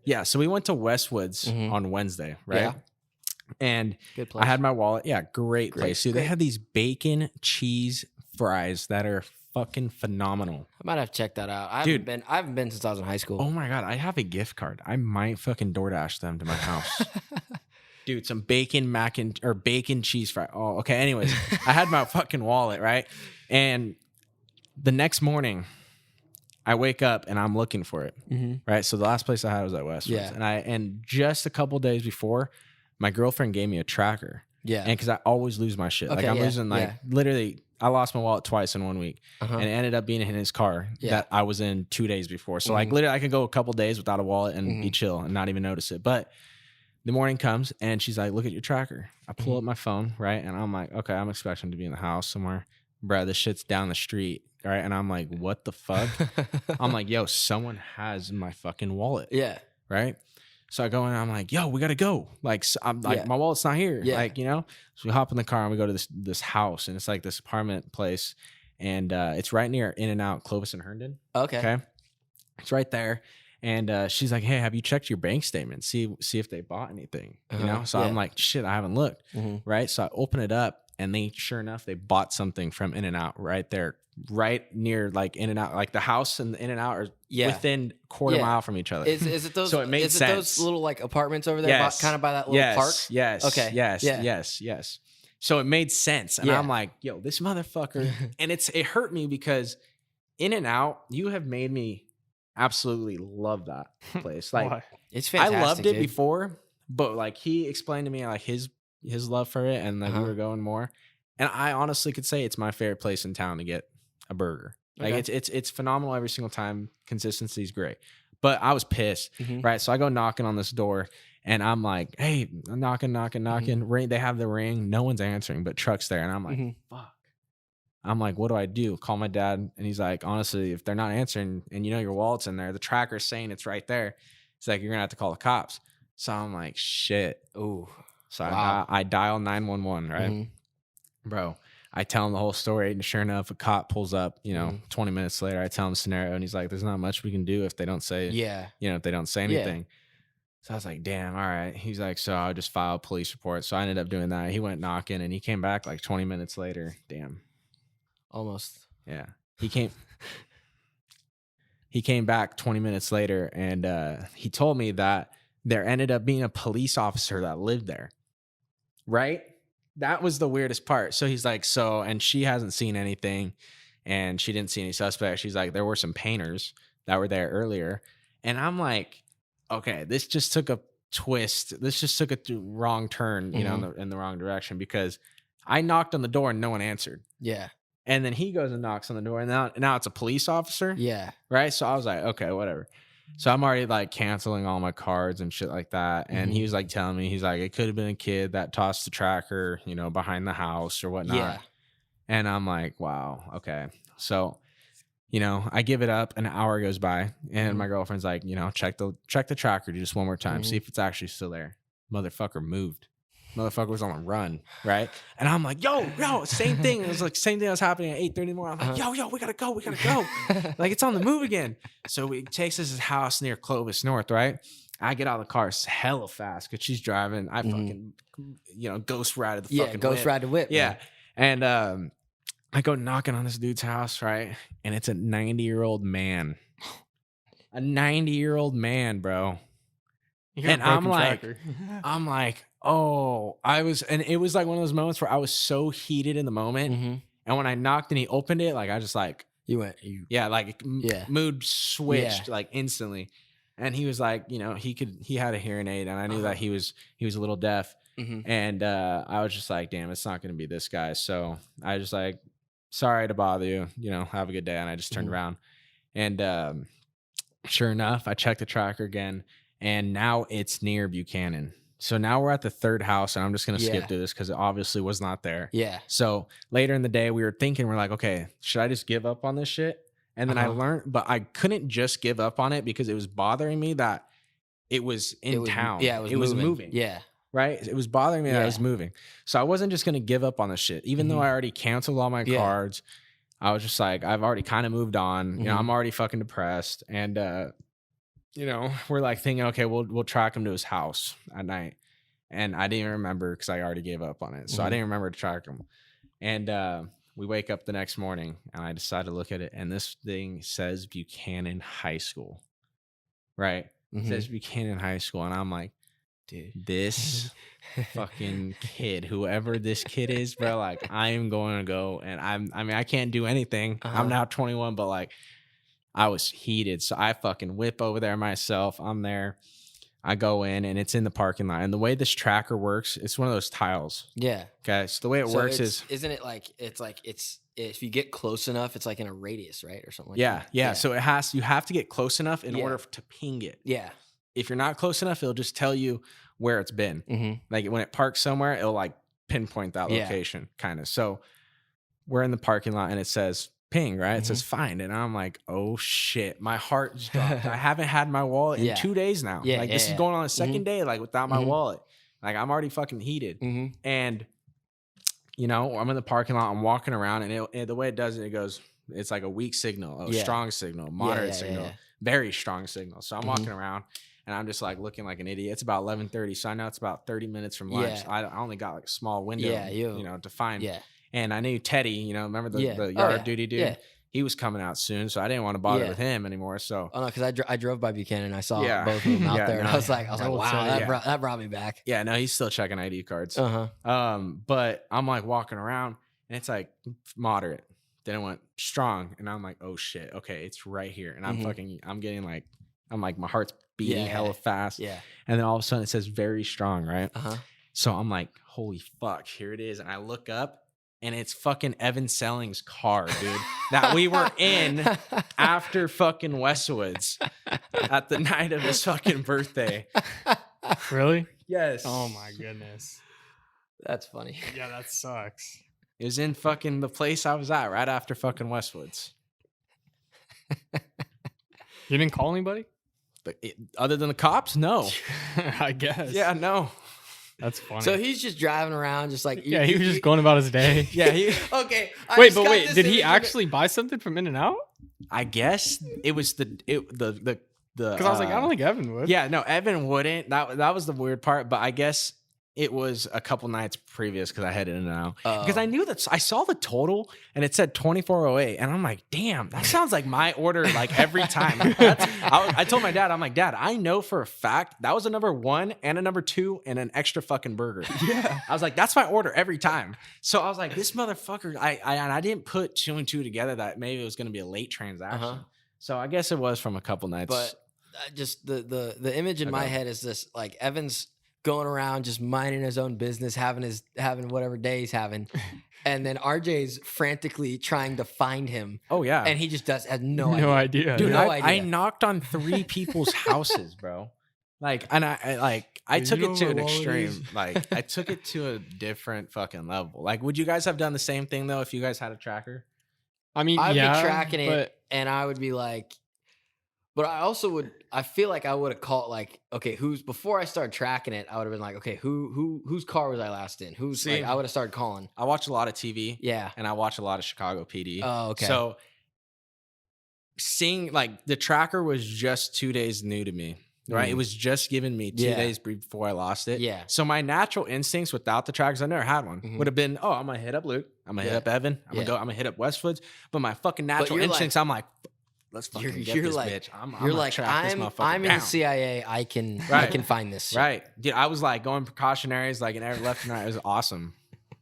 Yeah. So we went to Westwoods on Wednesday, right? Yeah. And good place. I had my wallet. Yeah, great place. Dude, they have these bacon cheese fries that are fucking phenomenal. I might have to check that out. I haven't been since I was in high school. Oh my God, I have a gift card. I might fucking DoorDash them to my house. Dude, some bacon bacon cheese fry. Oh, okay. Anyways, I had my fucking wallet, right? And the next morning, I wake up and I'm looking for it, right? So the last place I had was at Westwoods. Yeah. And just a couple days before, my girlfriend gave me a tracker. Yeah. And because I always lose my shit. Okay, I'm losing literally, I lost my wallet twice in 1 week. And it ended up being in his car that I was in 2 days before. So literally I could go a couple days without a wallet and be chill and not even notice it. But the morning comes and she's like, look at your tracker. I pull up my phone, right? And I'm like, okay, I'm expecting to be in the house somewhere. Bruh, this shit's down the street, right? And I'm like, what the fuck? I'm like, yo, someone has my fucking wallet. Yeah. Right? So I go in and I'm like, yo, we got to go. Like, I'm like, my wallet's not here. Yeah. Like, So we hop in the car and we go to this house and it's like this apartment place. And it's right near In-N-Out, Clovis and Herndon. Okay. It's right there. And she's like, hey, have you checked your bank statement? See if they bought anything, So I'm like, shit, I haven't looked. Right. So I open it up and sure enough, they bought something from In-N-Out right there, right near like In-N-Out, like the house and the In-N-Out are within quarter mile from each other. Is it those? So it made sense. It those little like apartments over there, kind of by that little park? Yes. Okay. Yes. So it made sense, and I'm like, yo, this motherfucker, and it hurt me because In-N-Out, you have made me absolutely love that place. Like, it's fantastic. I loved it before, but like he explained to me like his love for it, and like we were going more. And I honestly could say it's my favorite place in town to get a burger. Like it's phenomenal every single time. Consistency is great. But I was pissed, right? So I go knocking on this door, and I'm like, "Hey, knocking. Ring. They have the ring. No one's answering, but Truck's there." And I'm like, "Fuck." I'm like, "What do I do?" Call my dad, and he's like, "Honestly, if they're not answering, and you know your wallet's in there, the tracker's saying it's right there. It's like you're gonna have to call the cops." So I'm like, "Shit." Ooh. So I dial 911, right? Bro, I tell him the whole story, and sure enough, a cop pulls up, 20 minutes later. I tell him the scenario, and he's like, there's not much we can do if they don't say, if they don't say anything. So I was like, damn, all right. He's like, so I'll just file a police report. So I ended up doing that. He went knocking, and he came back like 20 minutes later. Damn. Almost. Yeah. He came back 20 minutes later, and he told me that there ended up being a police officer that lived there. Right? That was the weirdest part. So he's like, and she hasn't seen anything, and she didn't see any suspects. She's like, there were some painters that were there earlier. And I'm like, okay, this just took a twist. This just took a wrong turn, in the wrong direction, because I knocked on the door and no one answered. Yeah. And then he goes and knocks on the door, and now it's a police officer. Yeah. Right? So I was like, okay, whatever. So I'm already like canceling all my cards and shit like that. And he was like telling me, he's like, it could have been a kid that tossed the tracker, behind the house or whatnot. Yeah. And I'm like, wow, okay. So, I give it up. An hour goes by, and my girlfriend's like, check the tracker just one more time, see if it's actually still there. Motherfucker moved. Motherfucker was on a run, right? And I'm like, yo, same thing. It was like same thing that was happening at 8:30 in the morning. I'm like, yo, we gotta go. Like, it's on the move again. So it takes us his house near Clovis North, right? I get out of the car hella fast because she's driving. I fucking, ghost ride the fucking ghost whip. ride the whip. Yeah. And I go knocking on this dude's house, right? And it's a 90-year-old man. A 90-year-old man, bro. And I'm like, oh, and it was like one of those moments where I was so heated in the moment. And when I knocked and he opened it, like, I just like, mood switched like instantly. And he was like, he had a hearing aid, and I knew that he was a little deaf. And I was just like, damn, it's not going to be this guy. So I was just like, sorry to bother you, have a good day. And I just turned around, and sure enough, I checked the tracker again, and now it's near Buchanan. So now we're at the third house, and I'm just going to skip through this because it obviously was not there. Yeah. So later in the day, we're like, okay, should I just give up on this shit? And then I learned, but I couldn't just give up on it because it was bothering me that it was in town. Yeah, it was moving. Yeah. Right? It was bothering me that it was moving. So I wasn't just going to give up on the shit. Even though I already canceled all my cards, I was just like, I've already kind of moved on. I'm already fucking depressed. And, we're like thinking, okay, we'll track him to his house at night. And I didn't even remember because I already gave up on it. So I didn't remember to track him. And we wake up the next morning, and I decided to look at it. And this thing says Buchanan High School. Right? It says Buchanan High School. And I'm like, dude, this fucking kid, whoever this kid is, bro, like, I am going to go. And I can't do anything. I'm now 21, but like, I was heated. So I fucking whip over there myself. I'm there. I go in, and it's in the parking lot. And the way this tracker works, it's one of those tiles. Yeah. Okay. So the way it works isn't it like, it's if you get close enough, it's like in a radius, right? Or something like that. Yeah. So you have to get close enough in order to ping it. Yeah. If you're not close enough, it'll just tell you where it's been. Like when it parks somewhere, it'll like pinpoint that location kind of. So we're in the parking lot, and it says ping, right? It says find. And I'm like, oh shit, my heart just dropped. I haven't had my wallet in 2 days now. This is going on the second day, like without my wallet. Like I'm already fucking heated. And I'm in the parking lot, I'm walking around, and the way it does it, it goes, it's like a weak signal, a strong signal, moderate signal, very strong signal. So I'm walking around, and I'm just like looking like an idiot. It's about 11:30, so I know it's about 30 minutes from lunch. Yeah. I only got like a small window, to find. Yeah. And I knew Teddy, remember the yard duty dude? Yeah. He was coming out soon, so I didn't want to bother with him anymore. So, oh no, because I drove by Buchanan, and I saw both of them out there, and I was like, wow, that brought me back. Yeah, no, he's still checking ID cards. Uh-huh. But I'm like walking around, and it's like moderate. Then it went strong, and I'm like, oh shit, okay, it's right here, and I'm getting like, my heart's beating hella fast. Yeah, and then all of a sudden it says very strong, right? Uh-huh. So I'm like, holy fuck, here it is, and I look up. And it's fucking Evan Selling's car, dude, that we were in after fucking Westwoods at the night of his fucking birthday. Really? Yes. Oh my goodness. That's funny. Yeah, that sucks. It was in fucking the place I was at right after fucking Westwoods. You didn't call anybody? Other than the cops? No. I guess. Yeah, no. That's funny. So he's just driving around, just like he was just going about his day. Yeah. Okay. Wait, did he actually buy something from In-N-Out? I guess it was the because I was like, I don't think Evan would. Yeah, no, Evan wouldn't. That was the weird part, but I guess it was a couple nights previous because I had In-N-Out. Because I knew that I saw the total and it said 2408, and I'm like, damn, that sounds like my order like every time. I told my dad, I'm like, Dad, I know for a fact that was a number 1 and a number 2 and an extra fucking burger. Yeah, I was like, that's my order every time. So I was like, this motherfucker. I didn't put 2 and 2 together that maybe it was going to be a late transaction. So I guess it was from a couple nights. But just the image in my head is this, like, Evan's going around just minding his own business, having whatever day he's having, and then RJ's frantically trying to find him. Oh yeah, and he just has no idea. Dude, no idea. I knocked on 3 people's houses, bro. Like, and I took it to an extreme. Like, I took it to a different fucking level. Like, would you guys have done the same thing though if you guys had a tracker? I mean, I'd be tracking it, and I would be like, but I also would. I feel like I would have called, like, okay, before I started tracking it, I would have been like, okay, whose car was I last in? I would have started calling. I watch a lot of TV. Yeah, and I watch a lot of Chicago PD. Oh, okay. So seeing like the tracker was just 2 days new to me. Right, it was just giving me 2 days before I lost it. Yeah. So my natural instincts without the trackers, I never had one, would have been, oh, I'm gonna hit up Luke, I'm gonna hit up Evan, I'm gonna hit up Westwoods. But my fucking natural instincts, I'm like, let's fucking get this bitch. You're like, I'm in the CIA. I can find this shit. Right, dude. I was like going precautionaries, like in every left and right. It was awesome.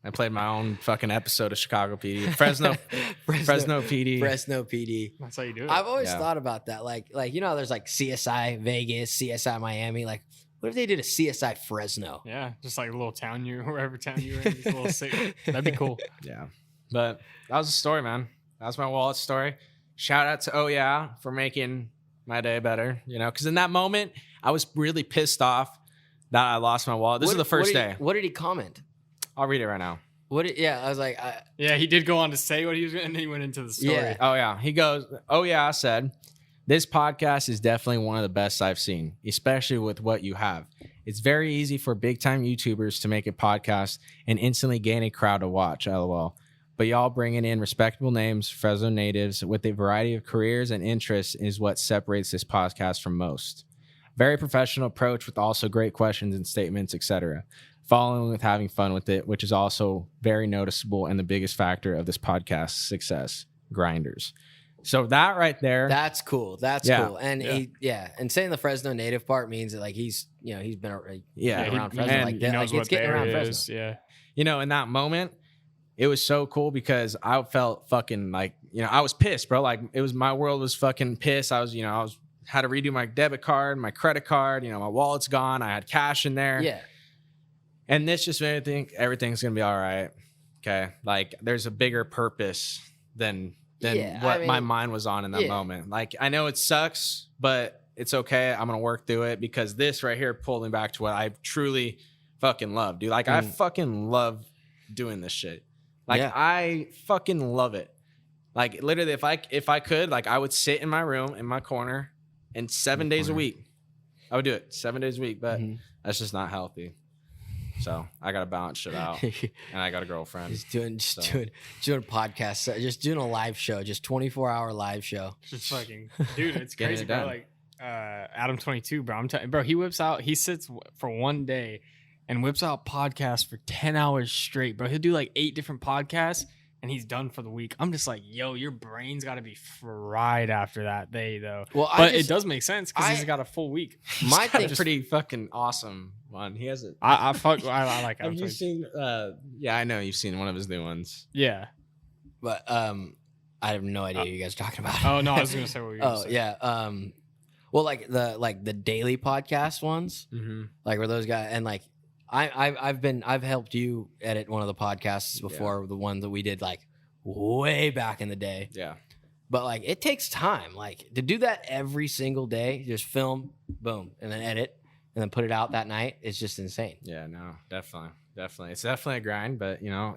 I played my own fucking episode of Chicago PD, Fresno PD. Fresno PD. That's how you do it. I've always thought about that. Like there's like CSI Vegas, CSI Miami. Like, what if they did a CSI Fresno? Yeah, just like a little town wherever town you're in, just a little city. That'd be cool. Yeah, but that was the story, man. That was my wallet story. Shout out to OHYAAA for making my day better. Because in that moment, I was really pissed off that I lost my wallet. This is the first day. What did he comment? I'll read it right now. I was like... yeah, he did go on to say what he was going to, and then he went into the story. Yeah. Oh, yeah. He goes, OHYAAA said, this podcast is definitely one of the best I've seen, especially with what you have. It's very easy for big-time YouTubers to make a podcast and instantly gain a crowd to watch, LOL. But y'all bringing in respectable names, Fresno natives, with a variety of careers and interests is what separates this podcast from most. Very professional approach with also great questions and statements, etc. Following with having fun with it, which is also very noticeable and the biggest factor of this podcast's success. Grinders. So that right there. That's cool. That's cool. And and saying the Fresno native part means that, like, he's been around Fresno. And like he knows it's getting around Fresno. Yeah. In that moment, it was so cool because I felt fucking like, I was pissed, bro. Like, it was, my world was fucking pissed. I was had to redo my debit card, my credit card, my wallet's gone. I had cash in there. Yeah. And this just made me think everything's going to be all right. Okay. Like, there's a bigger purpose than what my mind was on in that moment. Like, I know it sucks, but it's okay. I'm going to work through it because this right here pulled me back to what I truly fucking love, dude. Like, I fucking love doing this shit. Like, I fucking love it. Like, literally, if I could, like, I would sit in my room, in my corner, and 7 days a week. I would do it 7 days a week, but that's just not healthy. So I got to balance shit out, and I got a girlfriend. Just doing podcasts, just doing a live show, just 24-hour live show. Just fucking, dude, it's crazy, bro. Like, Adam 22, bro. Bro, he sits for one day and whips out podcasts for 10 hours straight, bro. He'll do like 8 different podcasts and he's done for the week. I'm just like, yo, your brain's got to be fried after that day, though. Well, but it does make sense because he's got a full week. My thing's pretty fucking awesome one. He has it. I like Have you seen? Yeah, I know you've seen one of his new ones. Yeah, but I have no idea what you guys are talking about. Oh no, I was gonna say what you were gonna say. Yeah. Well, like the daily podcast ones, like where those guys and like. I've helped you edit one of the podcasts before, the one that we did like way back in the day. Yeah. But like it takes time. Like to do that every single day, just film, boom, and then edit and then put it out that night, it's just insane. Yeah, no, definitely. It's definitely a grind, but you know,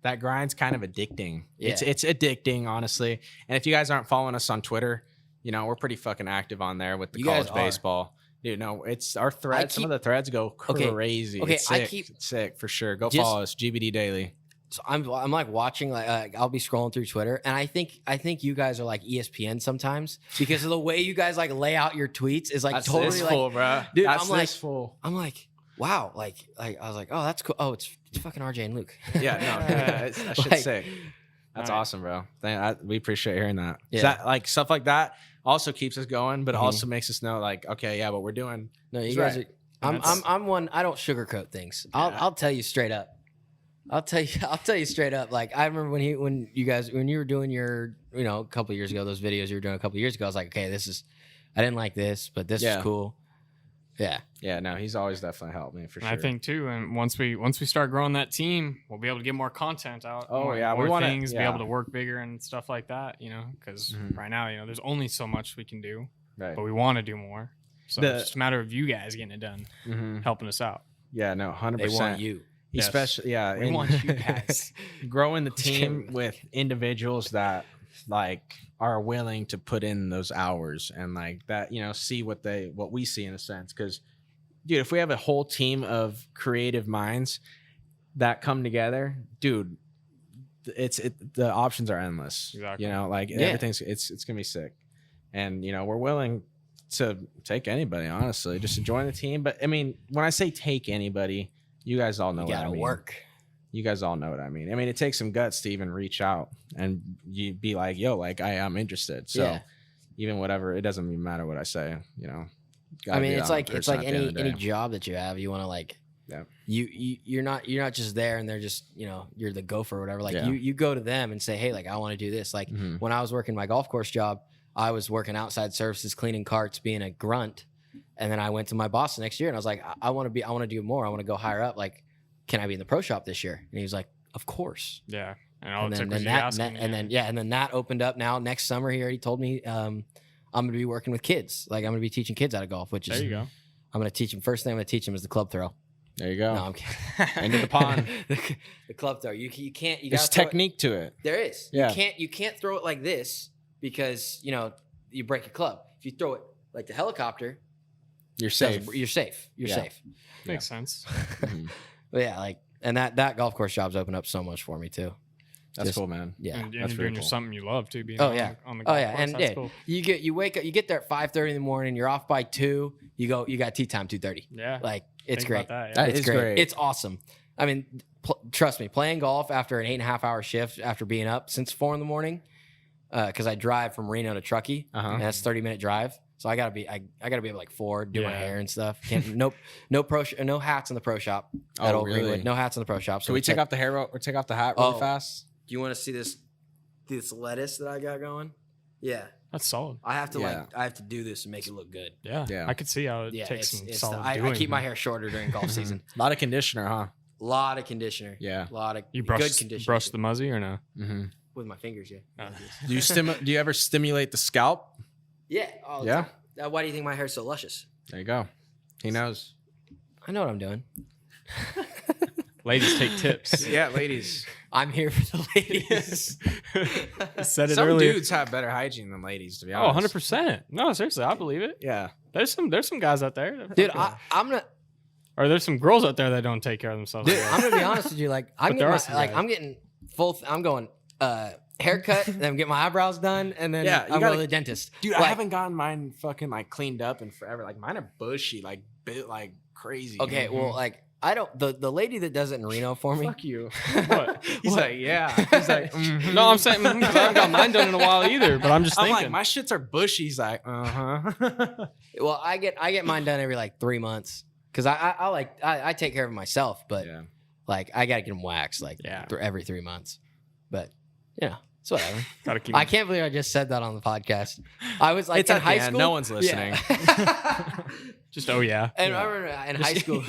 that grind's kind of addicting. Yeah. It's addicting, honestly. And if you guys aren't following us on Twitter, you know, we're pretty fucking active on there with the college baseball. Dude, no, it's our threads. Some of the threads go crazy. Okay, it's sick for sure. Go follow us, GBD Daily. So I'm like watching, like I'll be scrolling through Twitter, and I think you guys are like ESPN sometimes because of the way you guys like lay out your tweets is like that's totally like, full, bro. Dude, that's full. I'm like, wow, like I was like, oh, that's cool. Oh, it's fucking RJ and Luke. Yeah, no, that shit's sick. That's awesome, bro. We appreciate hearing that. Yeah, that, like stuff like that. Also keeps us going, but also makes us know, like, okay, yeah, what we're doing. No, you guys are. I'm one. I don't sugarcoat things. I'll tell you straight up. I'll tell you straight up. Like I remember when you were doing your, you know, a couple of years ago, those videos you were doing a couple of years ago. I was like, okay, I didn't like this, but this is cool. Yeah. Yeah. No, he's always definitely helped me for sure. I think too, and once we start growing that team, we'll be able to get more content out. Oh more, yeah, more things, be able to work bigger and stuff like that. You know, because right now, you know, there's only so much we can do, but we want to do more. So it's just a matter of you guys getting it done, helping us out. Yeah, no, 100%. They want you. Especially, we want you guys. Growing the team with individuals that like are willing to put in those hours and like that, you know, see what we see in a sense. Because, dude, if we have a whole team of creative minds that come together, dude, the options are endless. Exactly. You know, like everything's it's gonna be sick. And you know, we're willing to take anybody, honestly, just to join the team. But I mean, when I say take anybody, you guys all know what I mean. Work. You guys all know what I mean. I mean, it takes some guts to even reach out and you be like, yo, like I'm interested. So even whatever, it doesn't even matter what I say, you know. I mean, it's like any job that you have, you want to like, you're not just there and they're just, you know, you're the gopher or whatever. Like you go to them and say, hey, like I want to do this. Like when I was working my golf course job, I was working outside services, cleaning carts, being a grunt. And then I went to my boss the next year and I was like, I want to do more. I want to go higher up. Like, can I be in the pro shop this year? And he was like, of course. Yeah. And then that opened up. Now next summer, he already told me I'm going to be working with kids. Like I'm going to be teaching kids how to golf, which is, there you go. I'm going to teach them. First thing I'm going to teach them is the club throw. There you go. No, I'm kidding. Into the pond. the club throw. You can't. There's technique to it. There is. Yeah. You can't throw it like this because, you know, you break your club. If you throw it like the helicopter, you're safe. You're safe. Makes sense. But yeah, like, and that golf course job's opened up so much for me too. That's cool, man. Yeah, and you're doing something you love too. Being on the golf course. And that's cool. You wake up, you get there at 5:30 in the morning. You're off by 2. You got tea time 2:30. Yeah, like it's great. It's great. It's awesome. I mean, trust me, playing golf after an 8.5 hour shift after being up since 4 in the morning, because I drive from Reno to Truckee, and that's 30-minute drive. So I gotta be up like 4, do my hair and stuff. No hats in the pro shop at Old Greenwood. No hats in the pro shop. So can we take off the hair or take off the hat really fast? Do you want to see this lettuce that I got going? Yeah, that's solid. I have to I have to do this and make it look good. Yeah. I could see how it takes some solid doing. I keep my hair shorter during golf season. A lot of conditioner, huh? A lot of conditioner. Yeah, a lot of good conditioner. Brush the muzzy or no? With my fingers, yeah. Do you ever stimulate the scalp? Yeah. All the time. Why do you think my hair's so luscious? There you go. He knows. I know what I'm doing. Ladies take tips. Yeah, ladies. I'm here for the ladies. Said it Some earlier. dudes have better hygiene than ladies, to be honest. 100%. No, seriously, I believe it. Yeah. There's some guys out there. Dude, I'm gonna. Or there's some girls out there that don't take care of themselves. Dude, I'm gonna be honest with you. Like I'm getting full. I'm going haircut, then get my eyebrows done, and then Yeah, you I'm gotta- going to the dentist. Dude, Like, I haven't gotten mine fucking like cleaned up in forever. Like mine are bushy, like bit like crazy. okay, well, like I don't. The lady that does it in Reno for me. Fuck you. What? He's What? like, yeah. He's like, mhm. No, I'm saying because I haven't got mine done in a while either. But I'm just I'm thinking. like, my shits are bushy. He's like, Well, I get mine done every like 3 months because I take care of it myself, but yeah. like I gotta get them waxed like Yeah. every 3 months. But yeah, it's whatever. Gotta keep. I can't believe I just said that on the podcast. I was like It's in at the high end. school. No one's listening. Yeah. Just yeah. And I remember in high school.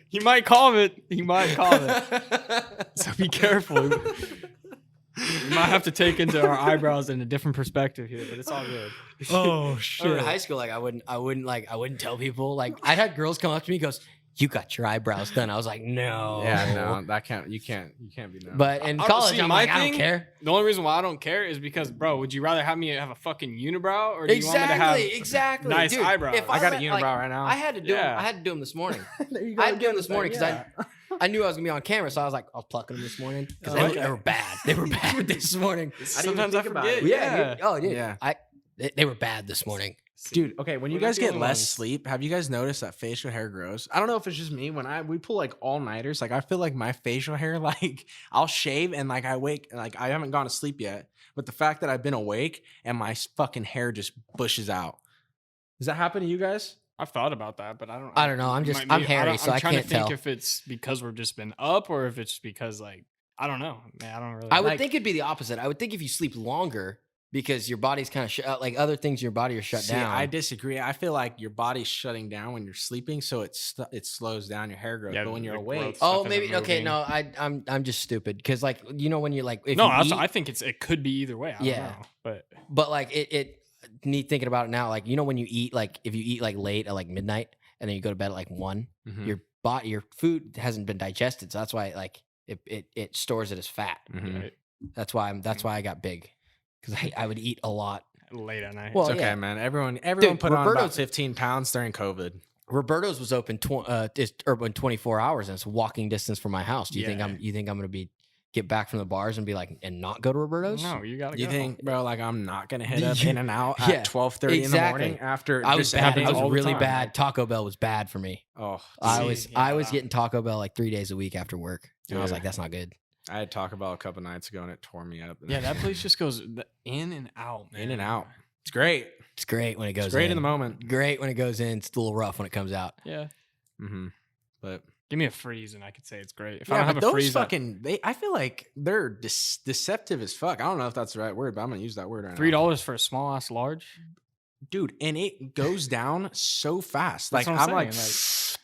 He might call it. He might call it. So be careful. We might have to take into our eyebrows in a different perspective here, but it's all good. Oh I remember in high school, like I wouldn't tell people. Like I had girls come up to me, and goes, "You got your eyebrows done." I was like, "No." Yeah, no, that can't. You can't be known. But in I don't college, see I'm my like, I thing. don't care. The only reason why I don't care is because, bro, would you rather have me have a fucking unibrow or do you want me to have Exactly. nice Dude, eyebrows? if I got a let- unibrow like, right now. I had to do Yeah. them. I had to do them this morning. There you I had to do them this morning because Yeah. I knew I was gonna be on camera, so I was plucking them this morning because Oh, they were bad. They were bad this morning. Sometimes I forget. Yeah. Oh, dude. Yeah. They were bad this morning. Dude, okay, when you We're not guys the get only less ones. sleep, have you guys noticed that facial hair grows? I don't know if it's just me. When we pull like all-nighters, like I feel like my facial hair, like I'll shave and like I wake, like I haven't gone to sleep yet, but the fact that I've been awake and my fucking hair just bushes out. Does that happen to you guys? I've thought about that, but I don't. I don't know. I'm hairy, so I trying can't to think tell. if it's because we've just been up or if it's because like I don't know. Man, I don't really. I would Like- think it'd be the opposite. I would think if you sleep longer because your body's kind of like other things in your body are shut See, down. I disagree. I feel like your body's shutting down when you're sleeping, so it slows down your hair growth. Yeah, but when you're the awake, growth. Oh, stuff maybe isn't okay. moving. No, I'm just stupid because like you know when you're like if No, you eat, I think it could be either way. I don't Yeah. know, but like it me thinking about it now, like you know when you eat like if you eat like late at like midnight and then you go to bed at like 1, Mhm. your food hasn't been digested, so that's why like it stores it as fat. Mhm. Right. That's why I got big because I would eat a lot. Late at night. Well, It's okay, yeah. man. Everyone Dude, put on about Roberto's- 15 pounds during COVID. Roberto's was open open 24 hours and it's walking distance from my house. Do you think Yeah. I'm gonna get back from the bars and be like and not go to Roberto's? no, you gotta. You go. think, bro, like I'm not gonna hit Yeah. up In and Out Yeah, at 12:30 in the exactly. morning after I was this bad. happens I was all the really time. bad. Taco Bell was bad for me. Oh, I See, was yeah. getting Taco Bell like 3 days a week after work, and I was Dude. like, that's not good. I had Taco Bell a couple nights ago and it tore me up. Yeah, that place just goes in and out. Man. In and out. It's great. It's great when it goes. It's great in the moment. Great when it goes in. It's a little rough when it comes out. Yeah. Mm-hmm. But Give me a freeze and I could say it's great. If I yeah, don't have but a those freeze, fucking I feel like they're deceptive as fuck. I don't know if that's the right word, but I'm gonna use that word right now. $3 for a small ass large. Dude, and it goes down so fast. That's Like what I'm I'm like,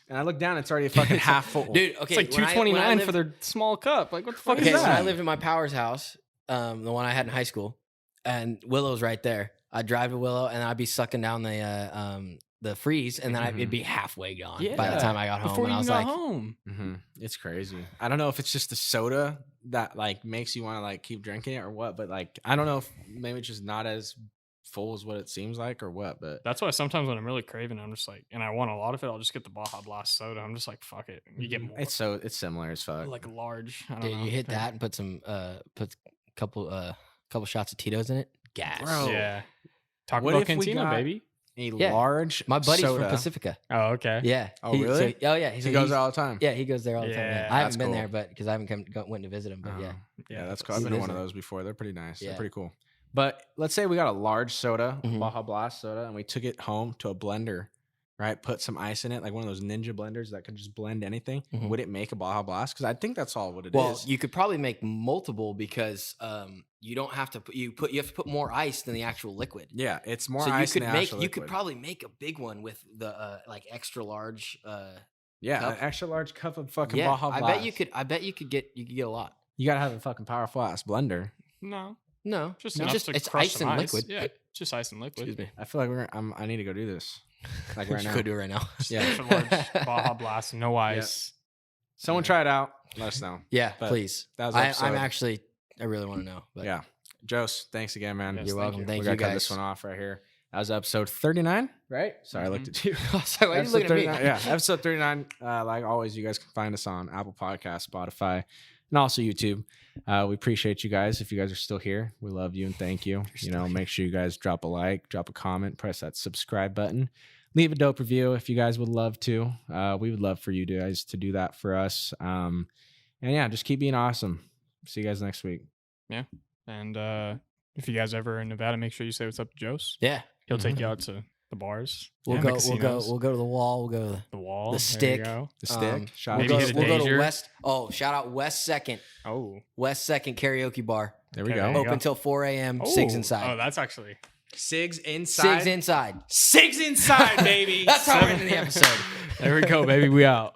and I look down, it's already fucking half full. Dude, okay. It's like when I $2.29 lived- for their small cup. Like what the fuck Okay, is so I that? lived in my Powers house, the one I had in high school, and Willow's right there. I'd drive to Willow, and I'd be sucking down the freeze, and then it'd be halfway gone by the Yeah, time I got home. Before And you I was got like, home. Mm-hmm. It's crazy. I don't know if it's just the soda that like makes you want to like keep drinking it or what, but like I don't know if maybe it's just not as full as what it seems like or what. But That's why sometimes when I'm really craving, I'm just like, and I want a lot of it, I'll just get the Baja Blast soda. I'm just like, fuck it. You get more. it's similar as fuck. like a large. I don't dude, know. you hit that and put a couple shots of Tito's in it. Gas. Bro. Yeah. Taco What Bell if we Cantina, got- baby. A Yeah. large My buddy's soda. from Pacifica. Oh, okay. Yeah. Oh, really? Oh yeah. He goes there all the time. Yeah, he goes there all the time. Yeah, Yeah. I that's haven't been cool. there, but because I haven't went to visit him. But yeah. Yeah, that's cool. He I've been to lives one of there. those before. They're pretty nice. Yeah. They're pretty cool. But let's say we got a large soda, Mhm. Baja Blast soda, and we took it home to a blender, right? Put some ice in it, like one of those ninja blenders that could just blend anything. Mhm. Would it make a Baja Blast? Because I think that's all what it is. Well, you could probably make multiple because you don't have to you have to put more ice than the actual liquid. Yeah, it's more So ice you than could the make actual you could liquid. probably make a big one with the like extra large. Yeah, cup. an extra large cup of fucking Yeah, Baja Blast. I bet you could get a lot. You gotta have a fucking powerful ass blender. No. No, Just no, enough just to it's crush ice some and liquid. Yeah. Just ice and liquid. Excuse me. I feel like I need to go do this. Like right Just now. go do it right now. Yeah. Extra large Baja Blast, no ice. Someone try it out. Let us know. Yeah, But please. that was I'm episode- actually I really want to know. But Yeah. Jose, thanks again, man. Yes, you're thank welcome. you. Thank we you gotta cut guys. this one off right here. That was episode 39, right? Sorry, I looked at you. I was like, why are you looking at me? Yeah, episode 39. Like always, you guys can find us on Apple Podcasts, Spotify, and also YouTube. We appreciate you guys. If you guys are still here, we love you and thank you. Make sure you guys drop a like, drop a comment, press that subscribe button. Leave a dope review if you guys would love to. We would love for you guys to do that for us. And yeah, just keep being awesome. See you guys next week. Yeah. And if you guys ever in Nevada, make sure you say what's up to Jos. Yeah. He'll take you out to the bars. We'll go to the wall. We'll go to the wall. The stick. The stick. We'll go to West. Oh, shout out West Second. Oh. West Second karaoke bar. There we go. Open till 4 a.m. Sigs inside. Oh, that's actually. Sigs inside. Sigs inside. Sigs inside, baby. That's how we're ending the episode. There we go, baby. We out.